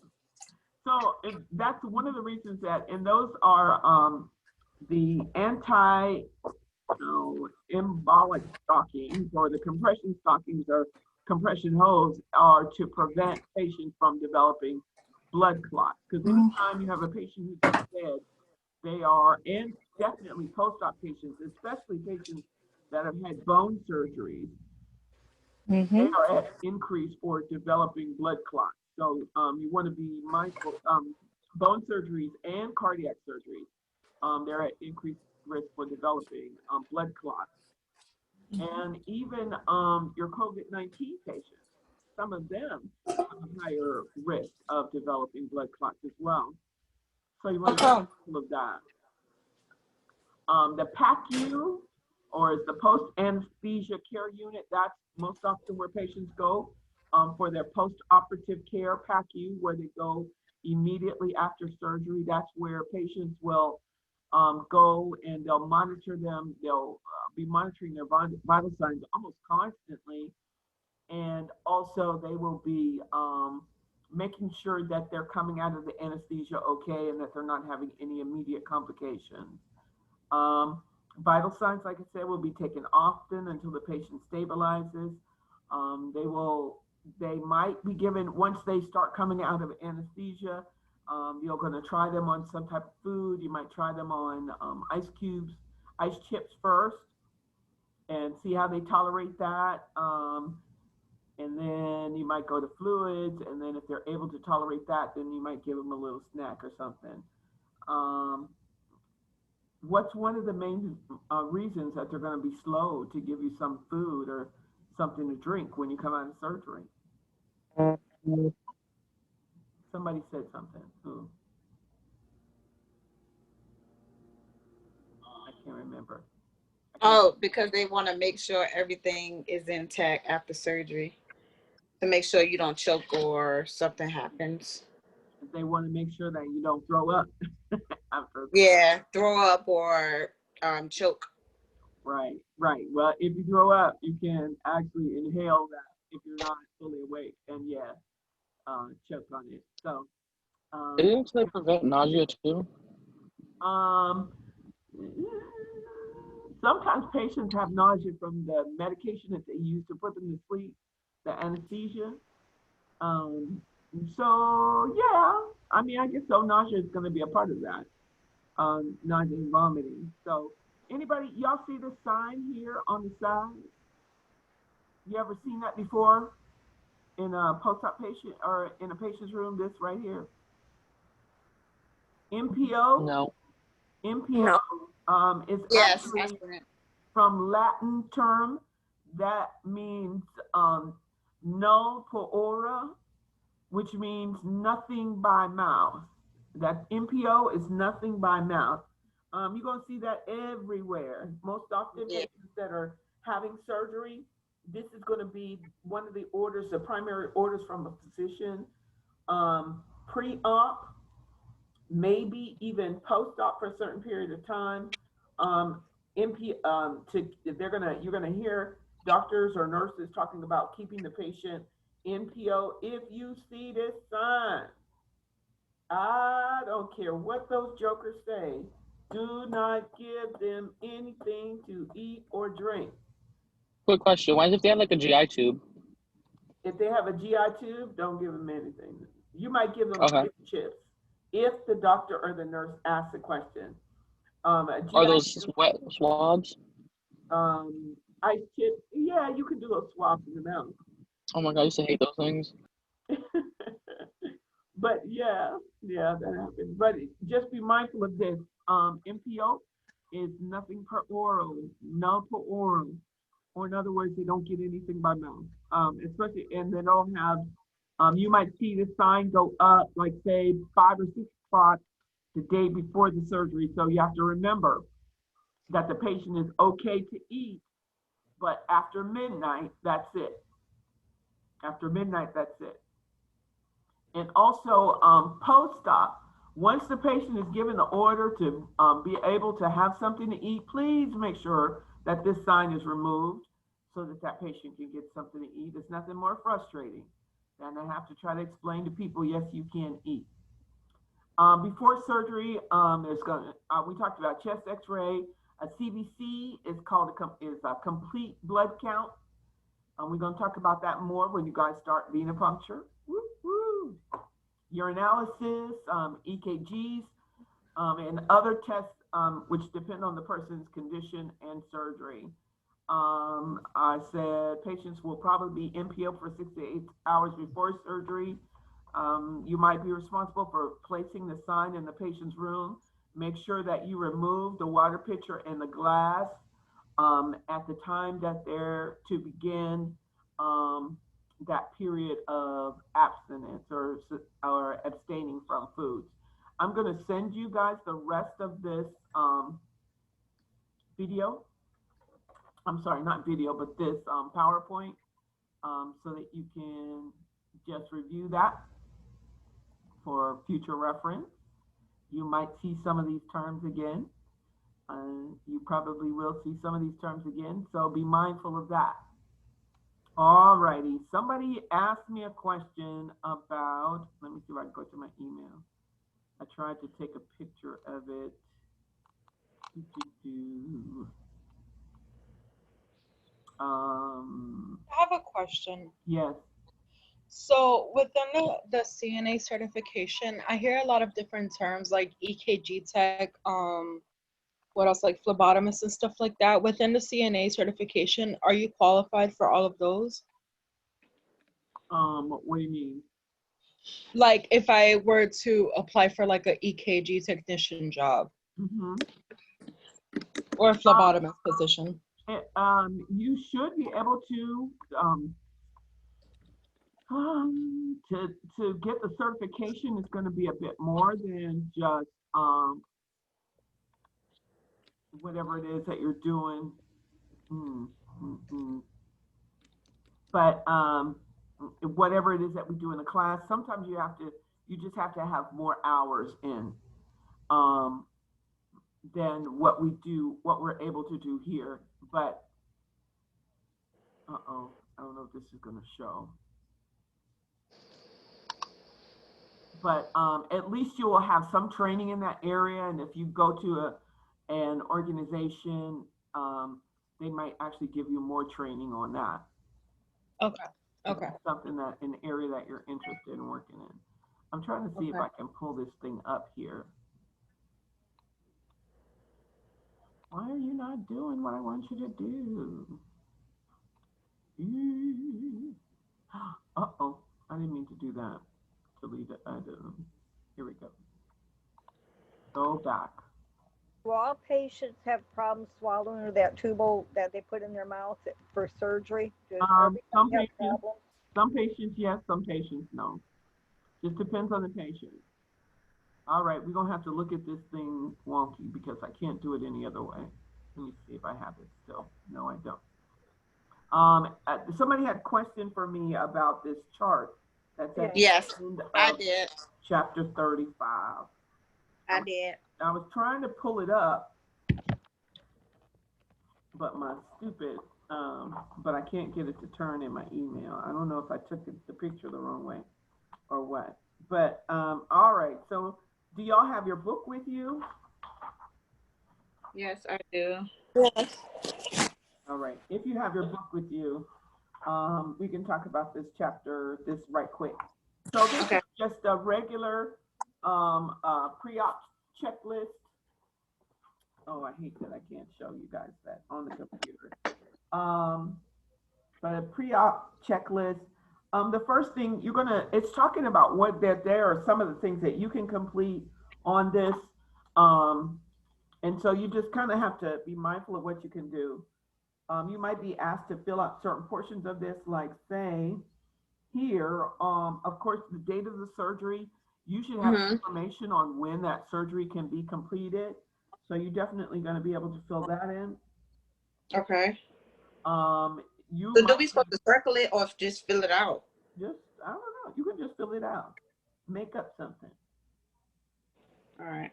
So that's one of the reasons and those are the anti-embolic stockings or the compression stockings are compression holds are to prevent patients from developing blood clots. Because anytime you have a patient who's dead, they are, and definitely post-op patients, especially patients that have had bone surgeries, they are at increase for developing blood clots. So you want to be mindful. Bone surgeries and cardiac surgeries, they're at increased risk for developing blood clots. And even your COVID-19 patients, some of them have a higher risk of developing blood clots as well. So you want to be mindful of that. The PACU, or the post-anesthesia care unit, that's most often where patients go for their post-operative care. PACU, where they go immediately after surgery. That's where patients will go and they'll monitor them. They'll be monitoring their vital signs almost constantly. And also they will be making sure that they're coming out of the anesthesia okay and that they're not having any immediate complications. Vital signs, like I said, will be taken often until the patient stabilizes. They might be given, once they start coming out of anesthesia, you're going to try them on some type of food. You might try them on ice cubes, ice chips first, and see how they tolerate that. And then you might go to fluids, and then if they're able to tolerate that, then you might give them a little snack or something. What's one of the main reasons that they're going to be slow to give you some food or something to drink when you come out of surgery? Somebody said something. Who? I can't remember. Oh, because they want to make sure everything is intact after surgery, to make sure you don't choke or something happens. They want to make sure that you don't throw up after. Yeah, throw up or choke. Right. Well, if you throw up, you can actually inhale that if you're not fully awake, and choke on it. So, Isn't it to prevent nausea too? Sometimes patients have nausea from the medication that they use to put them to sleep, the anesthesia. So yeah, I mean, I guess so. Nausea is going to be a part of that. Nausea and vomiting. So anybody, y'all see this sign here on the side? You ever seen that before in a post-op patient or in a patient's room? This right here. MPO. No. MPO is actually from Latin term that means non per ora, which means nothing by mouth. That MPO is nothing by mouth. You're going to see that everywhere. Most often patients that are having surgery, this is going to be one of the orders, the primary orders from a physician. Pre-op, maybe even post-op for a certain period of time. You're gonna hear doctors or nurses talking about keeping the patient NPO. If you see this sign, I don't care what those jokers say, do not give them anything to eat or drink. Quick question: why if they have like a GI tube? If they have a GI tube, don't give them anything. You might give them chips if the doctor or the nurse asks a question. Are those sweat swabs? Ice chips. Yeah, you can do those swabs in the mouth. Oh my god, I used to hate those things. But yeah, that happens. But just be mindful of this. MPO is nothing per oral, non per oral, or in other words, they don't get anything by mouth. Especially, and they don't have. You might see the sign go up, like say 5 or 6 o'clock the day before the surgery. So you have to remember that the patient is okay to eat, but after midnight, that's it. After midnight, that's it. And also post-op, once the patient is given the order to be able to have something to eat, please make sure that this sign is removed so that that patient can get something to eat. It's nothing more frustrating than to have to try to explain to people, yes, you can eat. Before surgery, we talked about chest x-ray. A CBC is called a complete blood count. We're going to talk about that more when you guys start venipuncture. Woo, woo. Urinalysis, EKGs, and other tests which depend on the person's condition and surgery. I said patients will probably be NPO for 6 to 8 hours before surgery. You might be responsible for placing the sign in the patient's room. Make sure that you remove the water pitcher and the glass at the time that they're to begin that period of abstinence or abstaining from foods. I'm going to send you guys the rest of this video. I'm sorry, not video, but this PowerPoint so that you can just review that for future reference. You might see some of these terms again. You probably will see some of these terms again, so be mindful of that. All righty, somebody asked me a question about, let me see if I can go to my email. I tried to take a picture of it. I have a question. Yes. So within the CNA certification, I hear a lot of different terms like EKG tech, what else, like phlebotomist and stuff like that. Within the CNA certification, are you qualified for all of those? What do you mean? Like if I were to apply for like a EKG technician job or a phlebotomist position. You should be able to get the certification. It's going to be a bit more than just whatever it is that you're doing. But whatever it is that we do in the class, sometimes you just have to have more hours in than what we're able to do here. But I don't know if this is going to show. But at least you will have some training in that area. And if you go to an organization, they might actually give you more training on that. Okay. Okay. Something that an area that you're interested in working in. I'm trying to see if I can pull this thing up here. Why are you not doing what I want you to do? Uh-oh, I didn't mean to do that. Delete it. I didn't. Here we go. Go back. Will all patients have problems swallowing that tubal that they put in their mouth for surgery? Some patients yes, some patients no. Just depends on the patient. All right, we're gonna have to look at this thing wonky because I can't do it any other way. Let me see if I have it still. No, I don't. Somebody had a question for me about this chart. That's at yes, the end I of did. Chapter 35. I did. I was trying to pull it up, but but I can't get it to turn in my email. I don't know if I took the picture the wrong way or what. But all right, so do y'all have your book with you? Yes, I do. Yes. All right, if you have your book with you, we can talk about this chapter right quick. So this is just a regular pre-op checklist. Oh, I hate that I can't show you guys that on the computer. But a pre-op checklist. The first thing it's talking about what there are some of the things that you can complete on this. And so you just kind of have to be mindful of what you can do. You might be asked to fill out certain portions of this, like say here, of course, the date of the surgery. You should have information on when that surgery can be completed. So you're definitely going to be able to fill that in. Okay. So do we supposed to circle it or just fill it out? I don't know. You can just fill it out. Make up something. All right.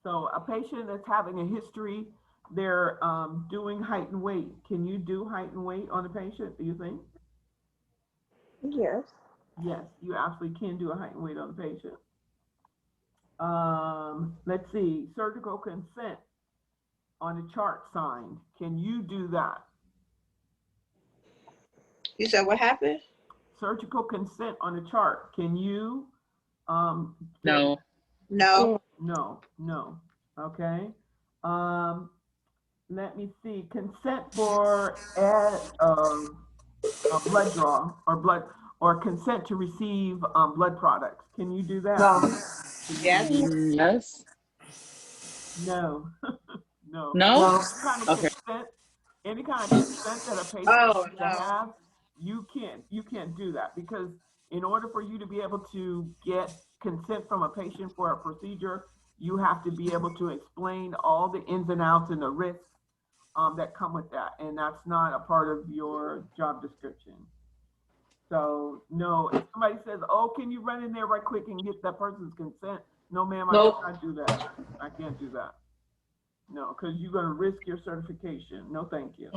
So a patient that's having a history, they're doing height and weight. Can you do height and weight on a patient, do you think? Yes. Yes, you absolutely can do a height and weight on a patient. Let's see, surgical consent. on a chart signed. Can you do that? You said what happened? Surgical consent on a chart. Can you? No. No. No. Okay. Let me see. Consent for a blood draw or consent to receive blood products. Can you do that? No. Yes. Yes. No. No. No. No. Okay. Any kind of consent that a patient Oh needs to no. have, you can't do that, because in order for you to be able to get consent from a patient for a procedure, you have to be able to explain all the ins and outs and the risks that come with that, and that's not a part of your job description. So no, if somebody says, "Oh, can you run in there right quick and get that person's consent?" No, ma'am, I Nope. cannot do that. I can't do that. No, because you're going to risk your certification. No, thank you.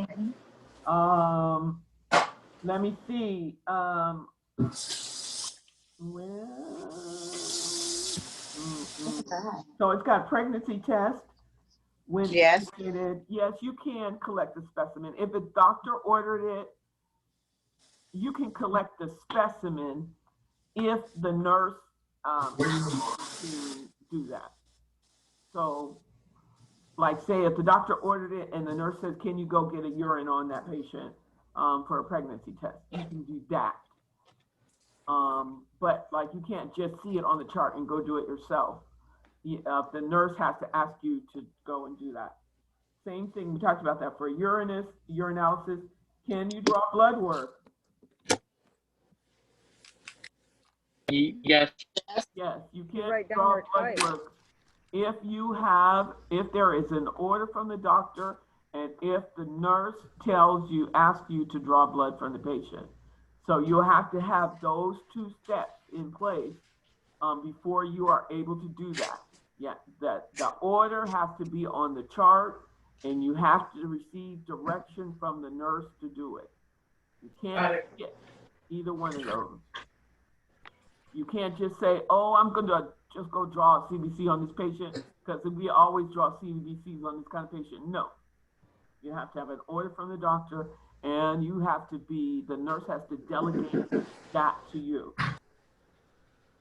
Let me see. So it's got pregnancy test. When Yes. indicated, yes, you can collect the specimen. If a doctor ordered it, you can collect the specimen if the nurse to do that. So, like, say if the doctor ordered it and the nurse says, "Can you go get a urine on that patient for a pregnancy test?" You can do that. But like, you can't just see it on the chart and go do it yourself. The nurse has to ask you to go and do that. Same thing, we talked about that for urinalysis. Can you draw blood work? Yes. Yes, you You can write down draw your blood type. work. If there is an order from the doctor, and if the nurse asks you to draw blood from the patient. So you'll have to have those two steps in place before you are able to do that. Yeah, the order has to be on the chart, and you have to receive direction from the nurse to do it. You can't skip either one of those. You can't just say, "Oh, I'm going to just go draw a CBC on this patient," because we always draw CBCs on this kind of patient. No. You have to have an order from the doctor, and the nurse has to delegate that to you.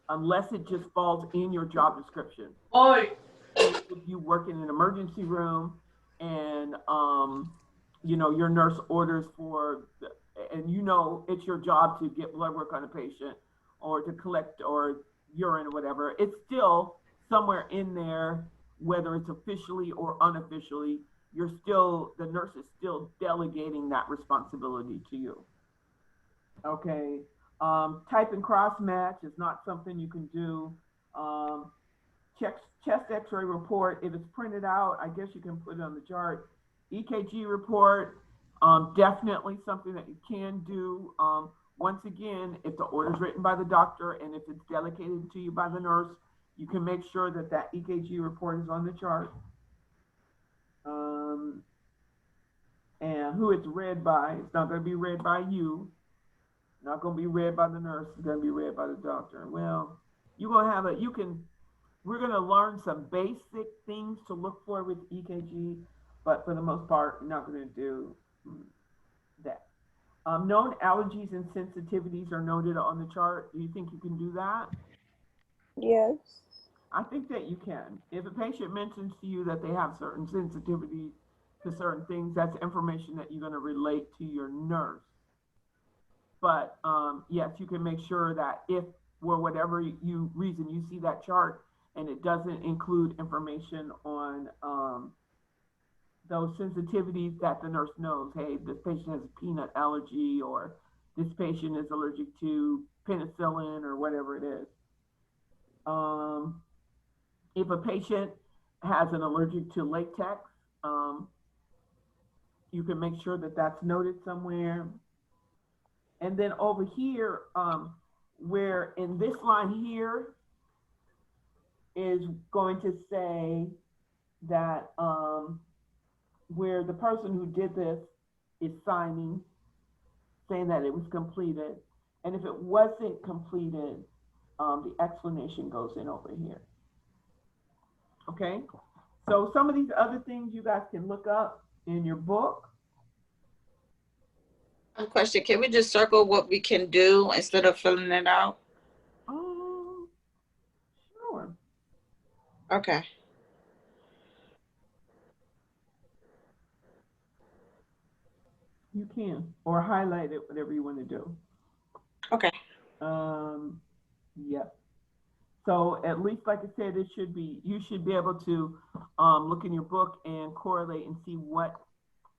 Unless it just falls in your job description. If you work in an emergency room and your nurse orders and it's your job to get blood work on a patient or to collect or urine or whatever, it's still somewhere in there, whether it's officially or unofficially, the nurse is still delegating that responsibility to you. Okay. Type and cross match is not something you can do. Chest x-ray report, if it's printed out, I guess you can put it on the chart. EKG report, definitely something that you can do. Once again, if the order is written by the doctor and if it's delegated to you by the nurse, you can make sure that EKG report is on the chart. And who it's read by, it's not going to be read by you. Not going to be read by the nurse. It's going to be read by the doctor. Well, you're going to have we're going to learn some basic things to look for with EKG, but for the most part, we're not going to do that. Known allergies and sensitivities are noted on the chart. Do you think you can do that? Yes. I think that you can. If a patient mentions to you that they have certain sensitivities to certain things, that's information that you're going to relate to your nurse. But yes, you can make sure that if for whatever reason you see that chart and it doesn't include information on those sensitivities, that the nurse knows, hey, this patient has a peanut allergy, or this patient is allergic to penicillin, or whatever it is. If a patient has an allergic to latex, you can make sure that that's noted somewhere. And then over here, where in this line here is going to say that where the person who did this is signing, saying that it was completed. And if it wasn't completed, the explanation goes in over here. Okay, So some of these other things you guys can look up in your book. One question, can we just circle what we can do instead of filling it out? Sure. Okay. You can, or highlight it, whatever you want to do. Okay. Yep. So at least, like I said, it should be, you should be able to look in your book and correlate and see what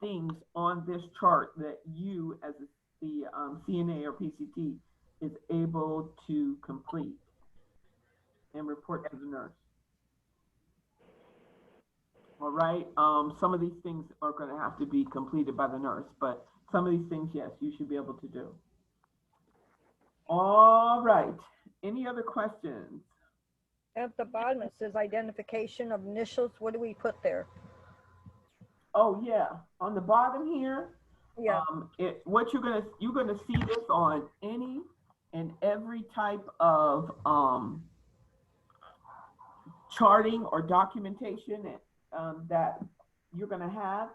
things on this chart that you as the CNA or PCT is able to complete and report to the nurse. All right. Some of these things are going to have to be completed by the nurse, but some of these things, yes, you should be able to do. All right. Any other questions? At the bottom, it says identification of initials. What do we put there? Oh yeah, on the bottom here. Yeah. What you're gonna see this on any and every type of charting or documentation that you're gonna have,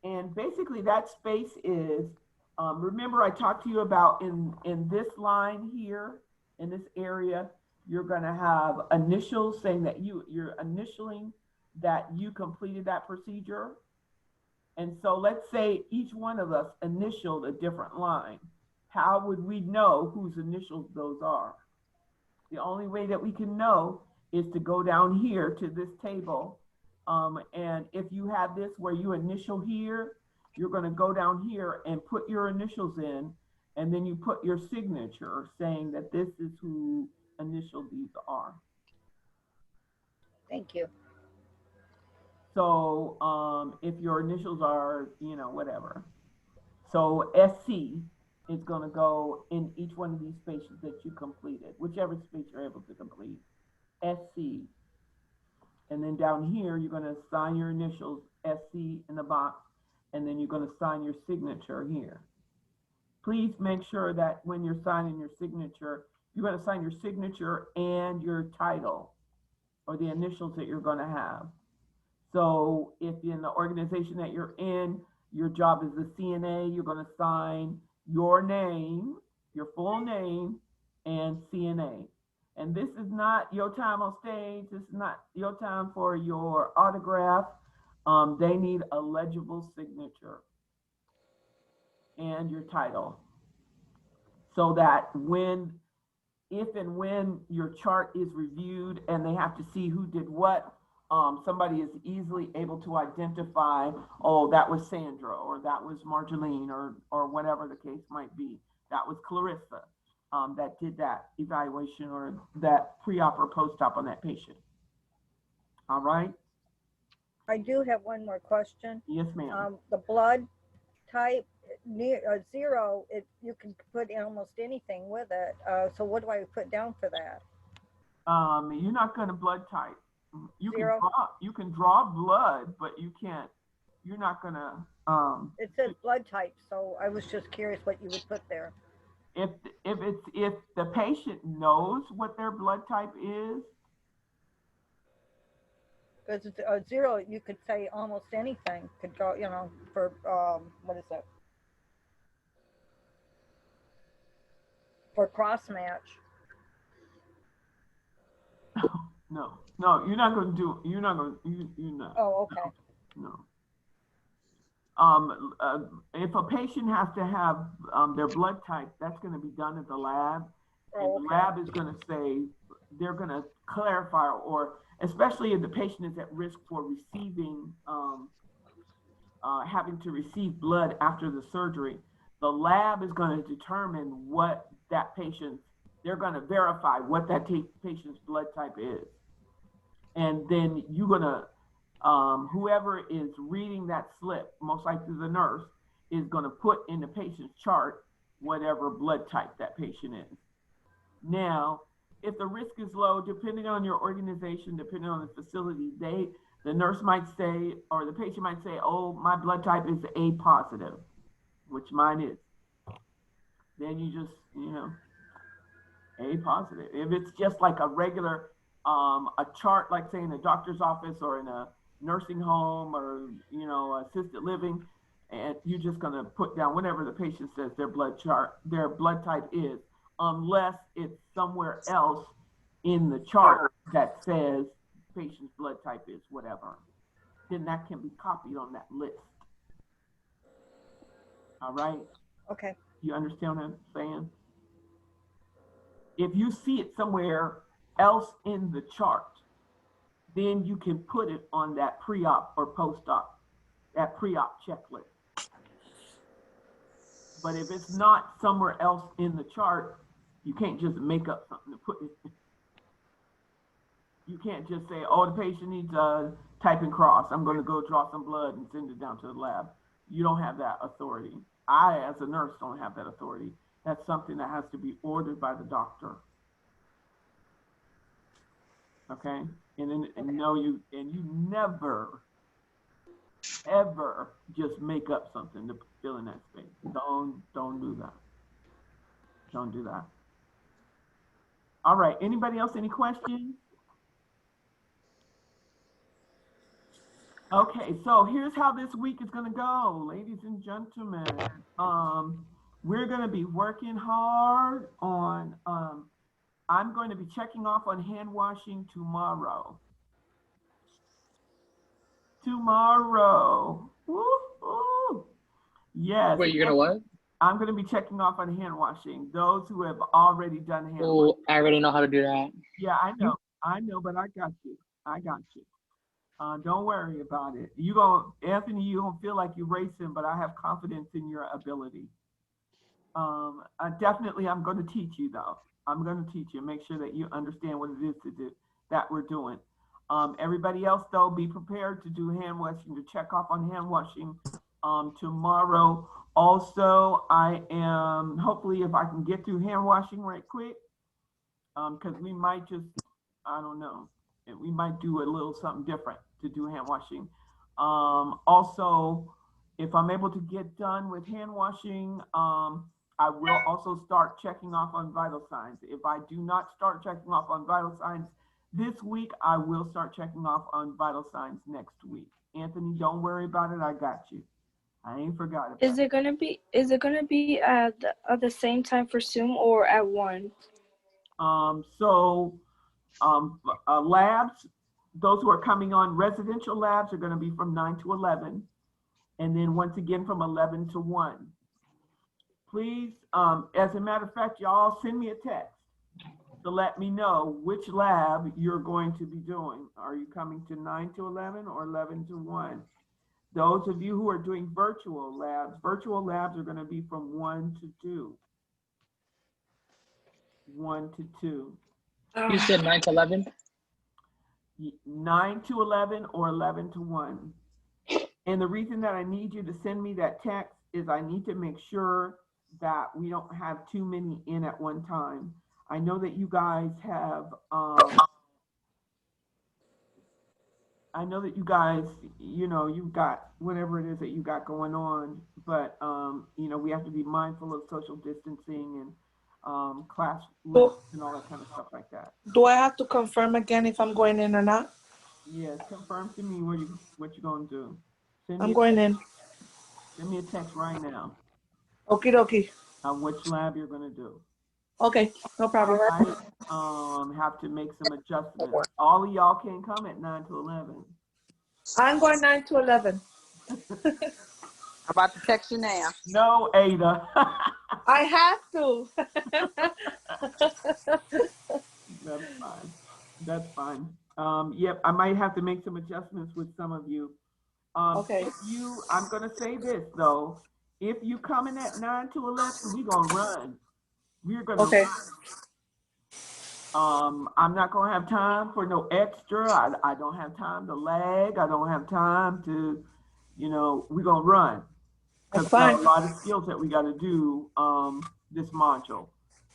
and basically that space is. Remember, I talked to you about in this line here, in this area, you're gonna have initials saying that you're initialing that you completed that procedure. And so let's say each one of us initialed a different line. How would we know whose initials those are? The only way that we can know is to go down here to this table. And if you have this where you initial here, you're going to go down here and put your initials in, and then you put your signature saying that this is who initial these are. Thank you. So if your initials are, whatever. So SC is going to go in each one of these spaces that you completed, whichever space you're able to complete. SC. And then down here, you're going to sign your initials, SC, in the box, and then you're going to sign your signature here. Please make sure that when you're signing your signature, you're going to sign your signature and your title or the initials that you're going to have. So if in the organization that you're in, your job is a CNA, you're going to sign your name, your full name, and CNA. And this is not your time on stage. This is not your time for your autograph. They need a legible signature and your title, so that if and when your chart is reviewed and they have to see who did what, somebody is easily able to identify, oh, that was Sandra, or that was Marjoline, or whatever the case might be. That was Clarissa that did that evaluation or that pre-op or post-op on that patient. All right? I do have one more question. Yes, ma'am. The blood type, near 0, you can put in almost anything with it. So what do I put down for that? You're not going to blood type. You 0? you can draw blood, but you're not going to. It says blood type, so I was just curious what you would put there. If the patient knows what their blood type is. Because it's 0, you could say almost anything could go, for, what is it? For cross match. No, you're not going to do, you're not. Oh, okay. No. If a patient has to have their blood type, that's going to be done at the lab. Oh, and the lab is going to say, they're going to clarify, or especially if the patient is at risk for receiving, having to receive blood after the surgery, the lab is going to determine what that patient's, they're going to verify what that patient's blood type is. And then you're going to, whoever is reading that slip, most likely the nurse, is going to put in the patient's chart whatever blood type that patient is. Now, if the risk is low, depending on your organization, depending on the facility, the nurse might say, or the patient might say, oh, my blood type is A positive, which mine is. Then you just, A positive. If it's just like a regular, a chart, like say in a doctor's office or in a nursing home or, you know, assisted living, and you're just going to put down whatever the patient says their blood type is, unless it's somewhere else in the chart that says patient's blood type is whatever. Then that can be copied on that list. All right? Okay. You understand what I'm saying? If you see it somewhere else in the chart, then you can put it on that pre-op or post-op, that pre-op checklist. But if it's not somewhere else in the chart, you can't just make up something to put it. You can't just say, oh, the patient needs a type and cross. I'm going to go draw some blood and send it down to the lab. You don't have that authority. I, as a nurse, don't have that authority. That's something that has to be ordered by the doctor. Okay? And then you never, ever just make up something to fill in that space. Don't do that. Don't do that. All right. Anybody else? Any questions? Okay, so here's how this week is gonna go, ladies and gentlemen. We're gonna be working hard on, I'm going to be checking off on hand washing tomorrow. Tomorrow. Woo-hoo. Yes. Wait, you're gonna what? I'm gonna be checking off on hand washing. Those who have already done hand washing. Oh, I already know how to do that. Yeah, I know, but I got you. I got you. Don't worry about it. Anthony, you don't feel like you're racing, but I have confidence in your ability. Definitely, I'm going to teach you though. I'm going to teach you. Make sure that you understand what it is to do that we're doing. Everybody else though, be prepared to do hand washing, to check off on hand washing tomorrow. Also, I am hopefully if I can get through hand washing right quick, because we might just, I don't know. We might do a little something different to do hand washing. Also, if I'm able to get done with hand washing, I will also start checking off on vital signs. If I do not start checking off on vital signs this week, I will start checking off on vital signs next week. Anthony, don't worry about it. I got you. I ain't forgot about it. Is it gonna be at the same time for Zoom or at 1? Labs, those who are coming on, residential labs are going to be from 9 to 11. And then once again from 11 to 1. Please, as a matter of fact, y'all send me a text to let me know which lab you're going to be doing. Are you coming to 9 to 11 or 11 to 1? Those of you who are doing virtual labs are going to be from 1 to 2. 1 to 2. You said 9 to 11? 9 to 11 or 11 to 1. And the reason that I need you to send me that text is I need to make sure that we don't have too many in at one time. I know that you guys have, I know that you guys, you know, you've got whatever it is that you got going on, but, you know, we have to be mindful of social distancing and class lists and all that kind of stuff like that. Do I have to confirm again if I'm going in or not? Yes, confirm to me what you're going to do. I'm going in. Send me a text right now. Okie dokie. On which lab you're going to do. Okay, no problem. I have to make some adjustments. All of y'all can't come at 9 to 11. I'm going 9 to 11. I'm about to text you now. No, Ada. I have to. That's fine. That's fine. Yep, I might have to make some adjustments with some of you. Okay. I'm going to say this though. If you coming at 9 to 11, we're going to run. We're going to run. I'm not going to have time for no extra. I don't have time to lag. I don't have time to, you know, we're going to run. Because we got a lot of skills that we got to do this module.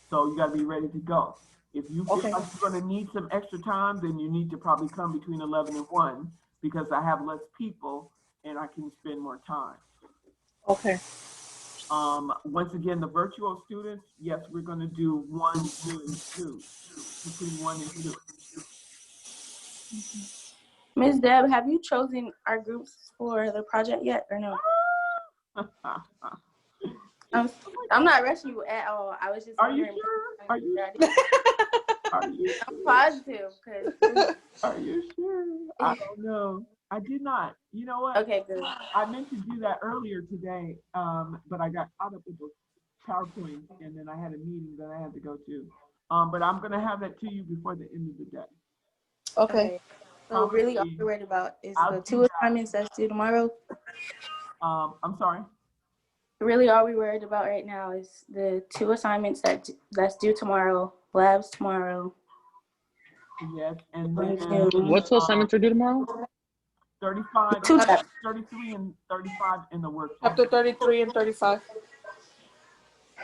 So you got to be ready to go. If you feel like you're going to need some extra time, then you need to probably come between 11 and 1 because I have less people and I can spend more time. Okay. Once again, the virtual students, yes, we're going to do 1, 2, and 2, between 1 and 2. Ms. Deb, have you chosen our groups for the project yet or no? I'm not rushing you at all. I was just Are you wondering. sure? Are you Are you I'm sure? positive because. Are you sure? I don't know. I did not. You know what? Okay, good. I meant to do that earlier today, but I got caught up with the PowerPoint, and then I had a meeting that I had to go to. But I'm gonna have that to you before the end of the day. Okay. So really, all we're worried about is the 2 assignments that's due tomorrow. I'm sorry. Really, all we're worried about right now is the 2 assignments that's due tomorrow. Labs tomorrow. Yes, and then What two assignments are due tomorrow? 35, 33, and 35 in the workbook. Chapter 33 and 35.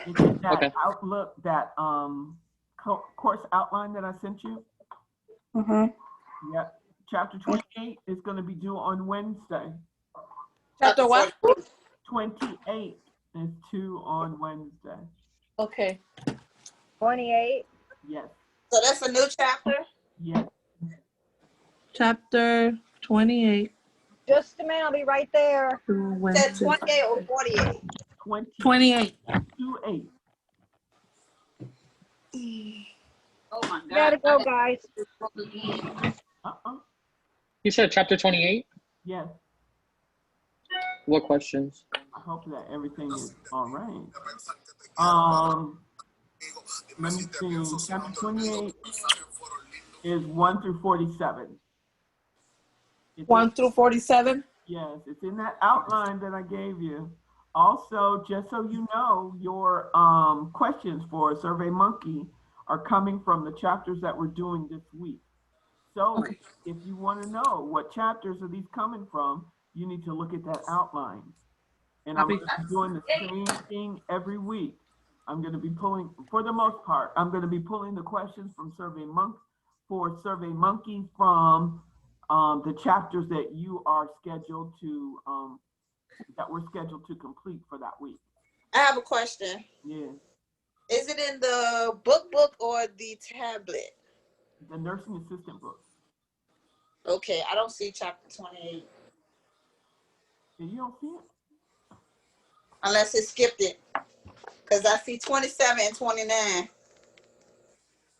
It's in that Outlook, that course outline that I sent you. Yep. Chapter 28 is going to be due on Wednesday. Chapter what? 28 is due on Wednesday. Okay. 28. Yes. So that's a new chapter? Yes. Chapter 28. Just a minute, I'll be right there. Said 28 or 48? 28. 28. Oh my God. Gotta go, guys. You said chapter 28? Yes. What questions? I hope that everything is all right. Let me see. Chapter 28 is 1 through 47. 1 through 47? Yes, it's in that outline that I gave you. Also, just so you know, your questions for SurveyMonkey are coming from the chapters that we're doing this week. So if you want to know what chapters are these coming from, you need to look at that outline. And I'm going to be doing the same thing every week. I'm going to be pulling, for the most part, I'm going to be pulling the questions from SurveyMonkey from the chapters that you are scheduled to, that we're scheduled to complete for that week. I have a question. Yeah. Is it in the book or the tablet? The nursing assistant book. Okay, I don't see chapter 28. You don't see it? Unless it skipped it. Because I see 27 and 29.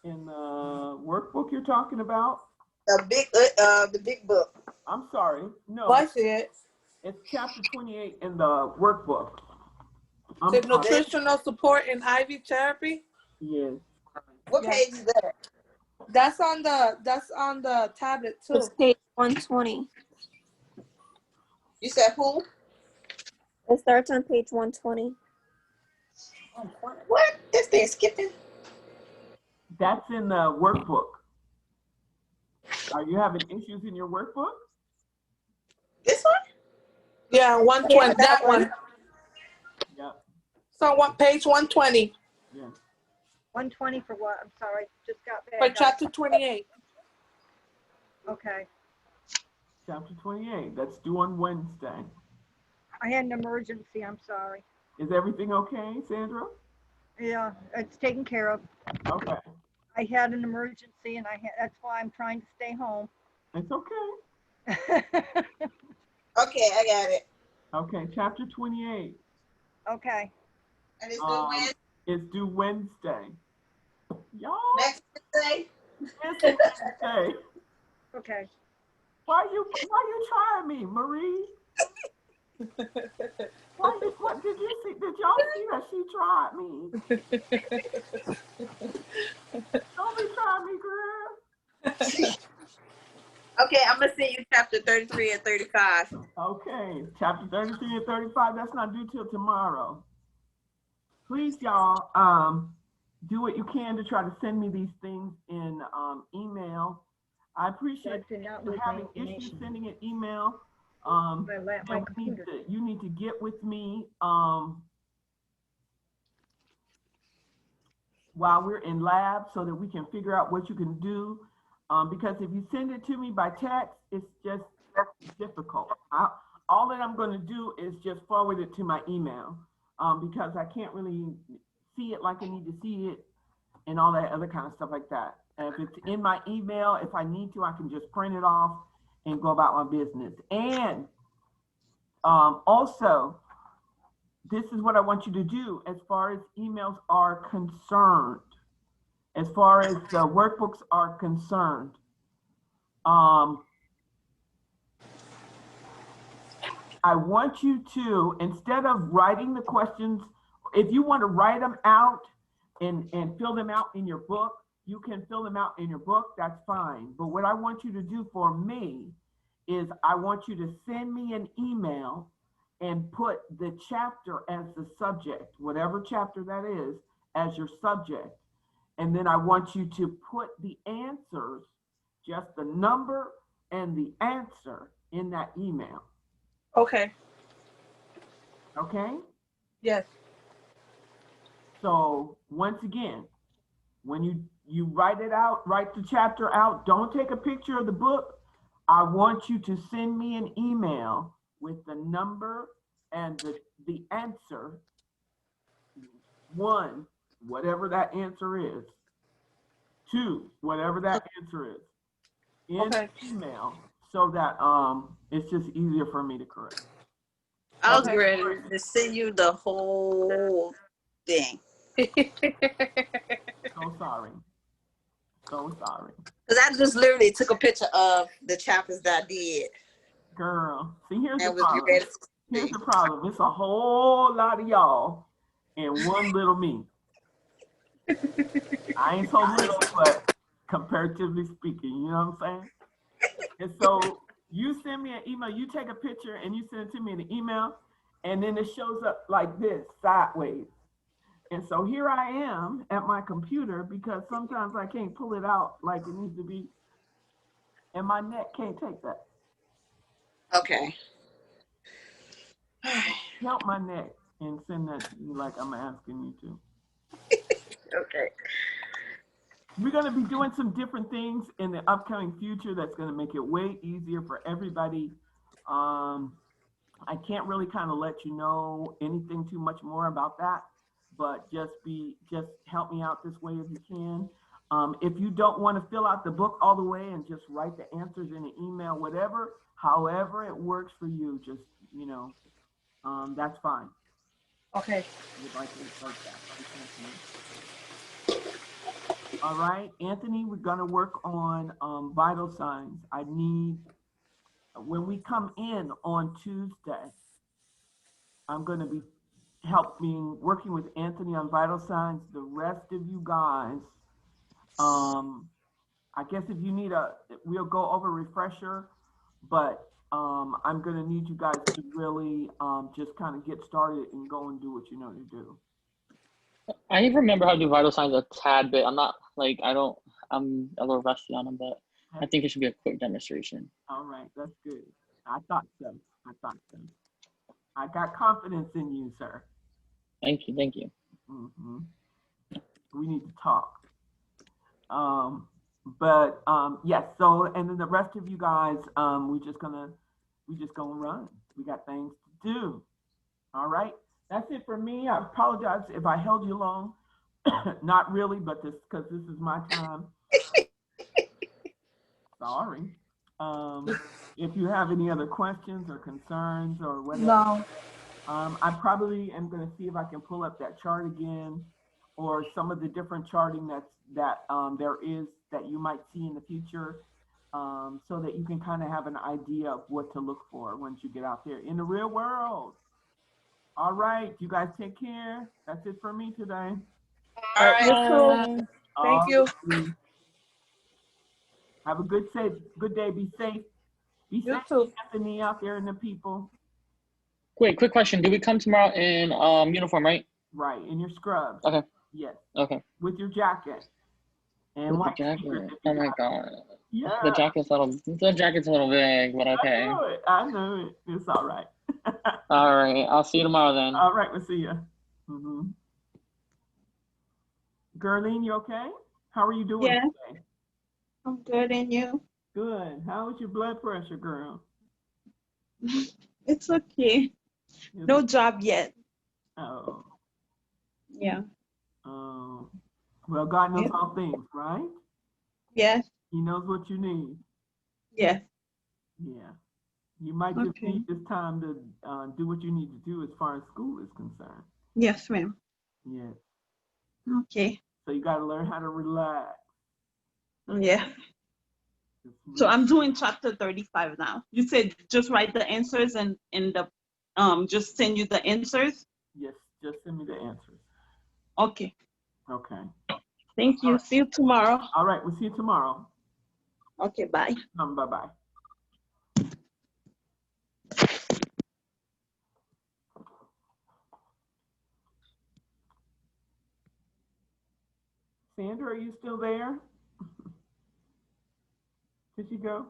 In the workbook you're talking about? The big book. I'm sorry. No. I see it. It's chapter 28 in the workbook. The nutritional support in IV therapy? Yes. What page is that? That's on the tablet too. It's page 120. You said who? It starts on page 120. What? This thing skipping? That's in the workbook. Are you having issues in your workbook? This one? Yeah, 120. Yeah, that one. Yep. So what, page 120? Yeah. 120 for what? I'm sorry, just got back. For chapter 28. Okay. Chapter 28. That's due on Wednesday. I had an emergency. I'm sorry. Is everything okay, Sandra? Yeah, it's taken care of. Okay. I had an emergency, and that's why I'm trying to stay home. It's okay. Okay, I got it. Okay, chapter 28. Okay. And it's due Wednesday? It's due Wednesday. Y'all. Next Wednesday? Next Wednesday. Okay. Why you trying me, Marie? What did you see? Did y'all see that she tried me? Don't be trying me, girl. Okay, I'm gonna send you chapter 33 and 35. Okay, chapter 33 and 35. That's not due till tomorrow. Please, y'all, do what you can to try to send me these things in email. I appreciate you having issues sending an email. You need to get with me while we're in lab so that we can figure out what you can do. Because if you send it to me by text, it's just difficult. All that I'm going to do is just forward it to my email because I can't really see it like I need to see it and all that other kind of stuff like that. And if it's in my email, if I need to, I can just print it off and go about my business. And also, this is what I want you to do as far as emails are concerned, as far as the workbooks are concerned. I want you to, instead of writing the questions, if you want to write them out and fill them out in your book, you can fill them out in your book, that's fine. But what I want you to do for me is I want you to send me an email and put the chapter as the subject, whatever chapter that is, as your subject. And then I want you to put the answers, just the number and the answer in that email. Okay. Okay? Yes. So once again, when you write it out, write the chapter out, don't take a picture of the book. I want you to send me an email with the number and the answer. One, whatever that answer is. Two, whatever that answer is. In the email, so that it's just easier for me to correct. I was ready to send you the whole thing. So sorry. So sorry. Because I just literally took a picture of the chapters that I did. Girl, see, here's the And was problem. ready to Here's the problem. It's a whole lot of y'all and one little me. I ain't so little, but comparatively speaking, you know what I'm saying? And so you send me an email, you take a picture and you send it to me in an email, and then it shows up like this, sideways. And so here I am at my computer because sometimes I can't pull it out like it needs to be, and my neck can't take that. Okay. Help my neck and send that to you like I'm asking you to. Okay. We're going to be doing some different things in the upcoming future that's going to make it way easier for everybody. I can't really kind of let you know anything too much more about that, but just help me out this way if you can. If you don't want to fill out the book all the way and just write the answers in an email, whatever, however it works for you, just, you know, that's fine. Okay. Like that. All right, Anthony, we're gonna work on vital signs. I need, when we come in on Tuesday, I'm gonna be working with Anthony on vital signs. The rest of you guys, I guess if you need we'll go over refresher, but I'm gonna need you guys to really just kind of get started and go and do what you know to do. I even remember how to do vital signs a tad bit. I'm not like, I'm a little rusty on them, but I think it should be a quick demonstration. All right, that's good. I thought so. I got confidence in you, sir. Thank you. Mm-hmm. We need to talk. But yes, so, and then the rest of you guys, we just gonna run. We got things to do. All right, that's it for me. I apologize if I held you long. Not really, but because this is my time. Sorry. If you have any other questions or concerns or whatever. No. I probably am going to see if I can pull up that chart again, or some of the different charting that there is that you might see in the future, so that you can kind of have an idea of what to look for once you get out there in the real world. All right, you guys take care. That's it for me today. All right. You too. Thank you. Have a good day. Be safe. Be You safe, too. Anthony, out there and the people. Wait, quick question. Do we come tomorrow in uniform, right? Right, in your scrubs. Okay. Yes. Okay. With your jacket. And With white the jacket. sneakers if Oh you my got god. Yeah. The jacket's a little big, but okay. I know it. It's all right. All right. I'll see you tomorrow then. All right, we'll see you. Mm-hmm. Gerlene, you okay? How are you doing today? I'm good, and you? Good. How is your blood pressure, girl? It's okay. No job yet. Oh. Yeah. Well, God knows all things, right? Yes. He knows what you need. Yes. Yeah. You might just Okay. need this time to do what you need to do as far as school is concerned. Yes, ma'am. Yeah. Okay. So you got to learn how to relax. Yeah. Just So really- I'm doing chapter 35 now. You said just write the answers and in the just send you the answers. Yes, just send me the answers. Okay. Okay. Thank All you. right. See you tomorrow. All right. We'll see you tomorrow. Okay. Bye. Bye-bye. Sandra, are you still there? Did you go?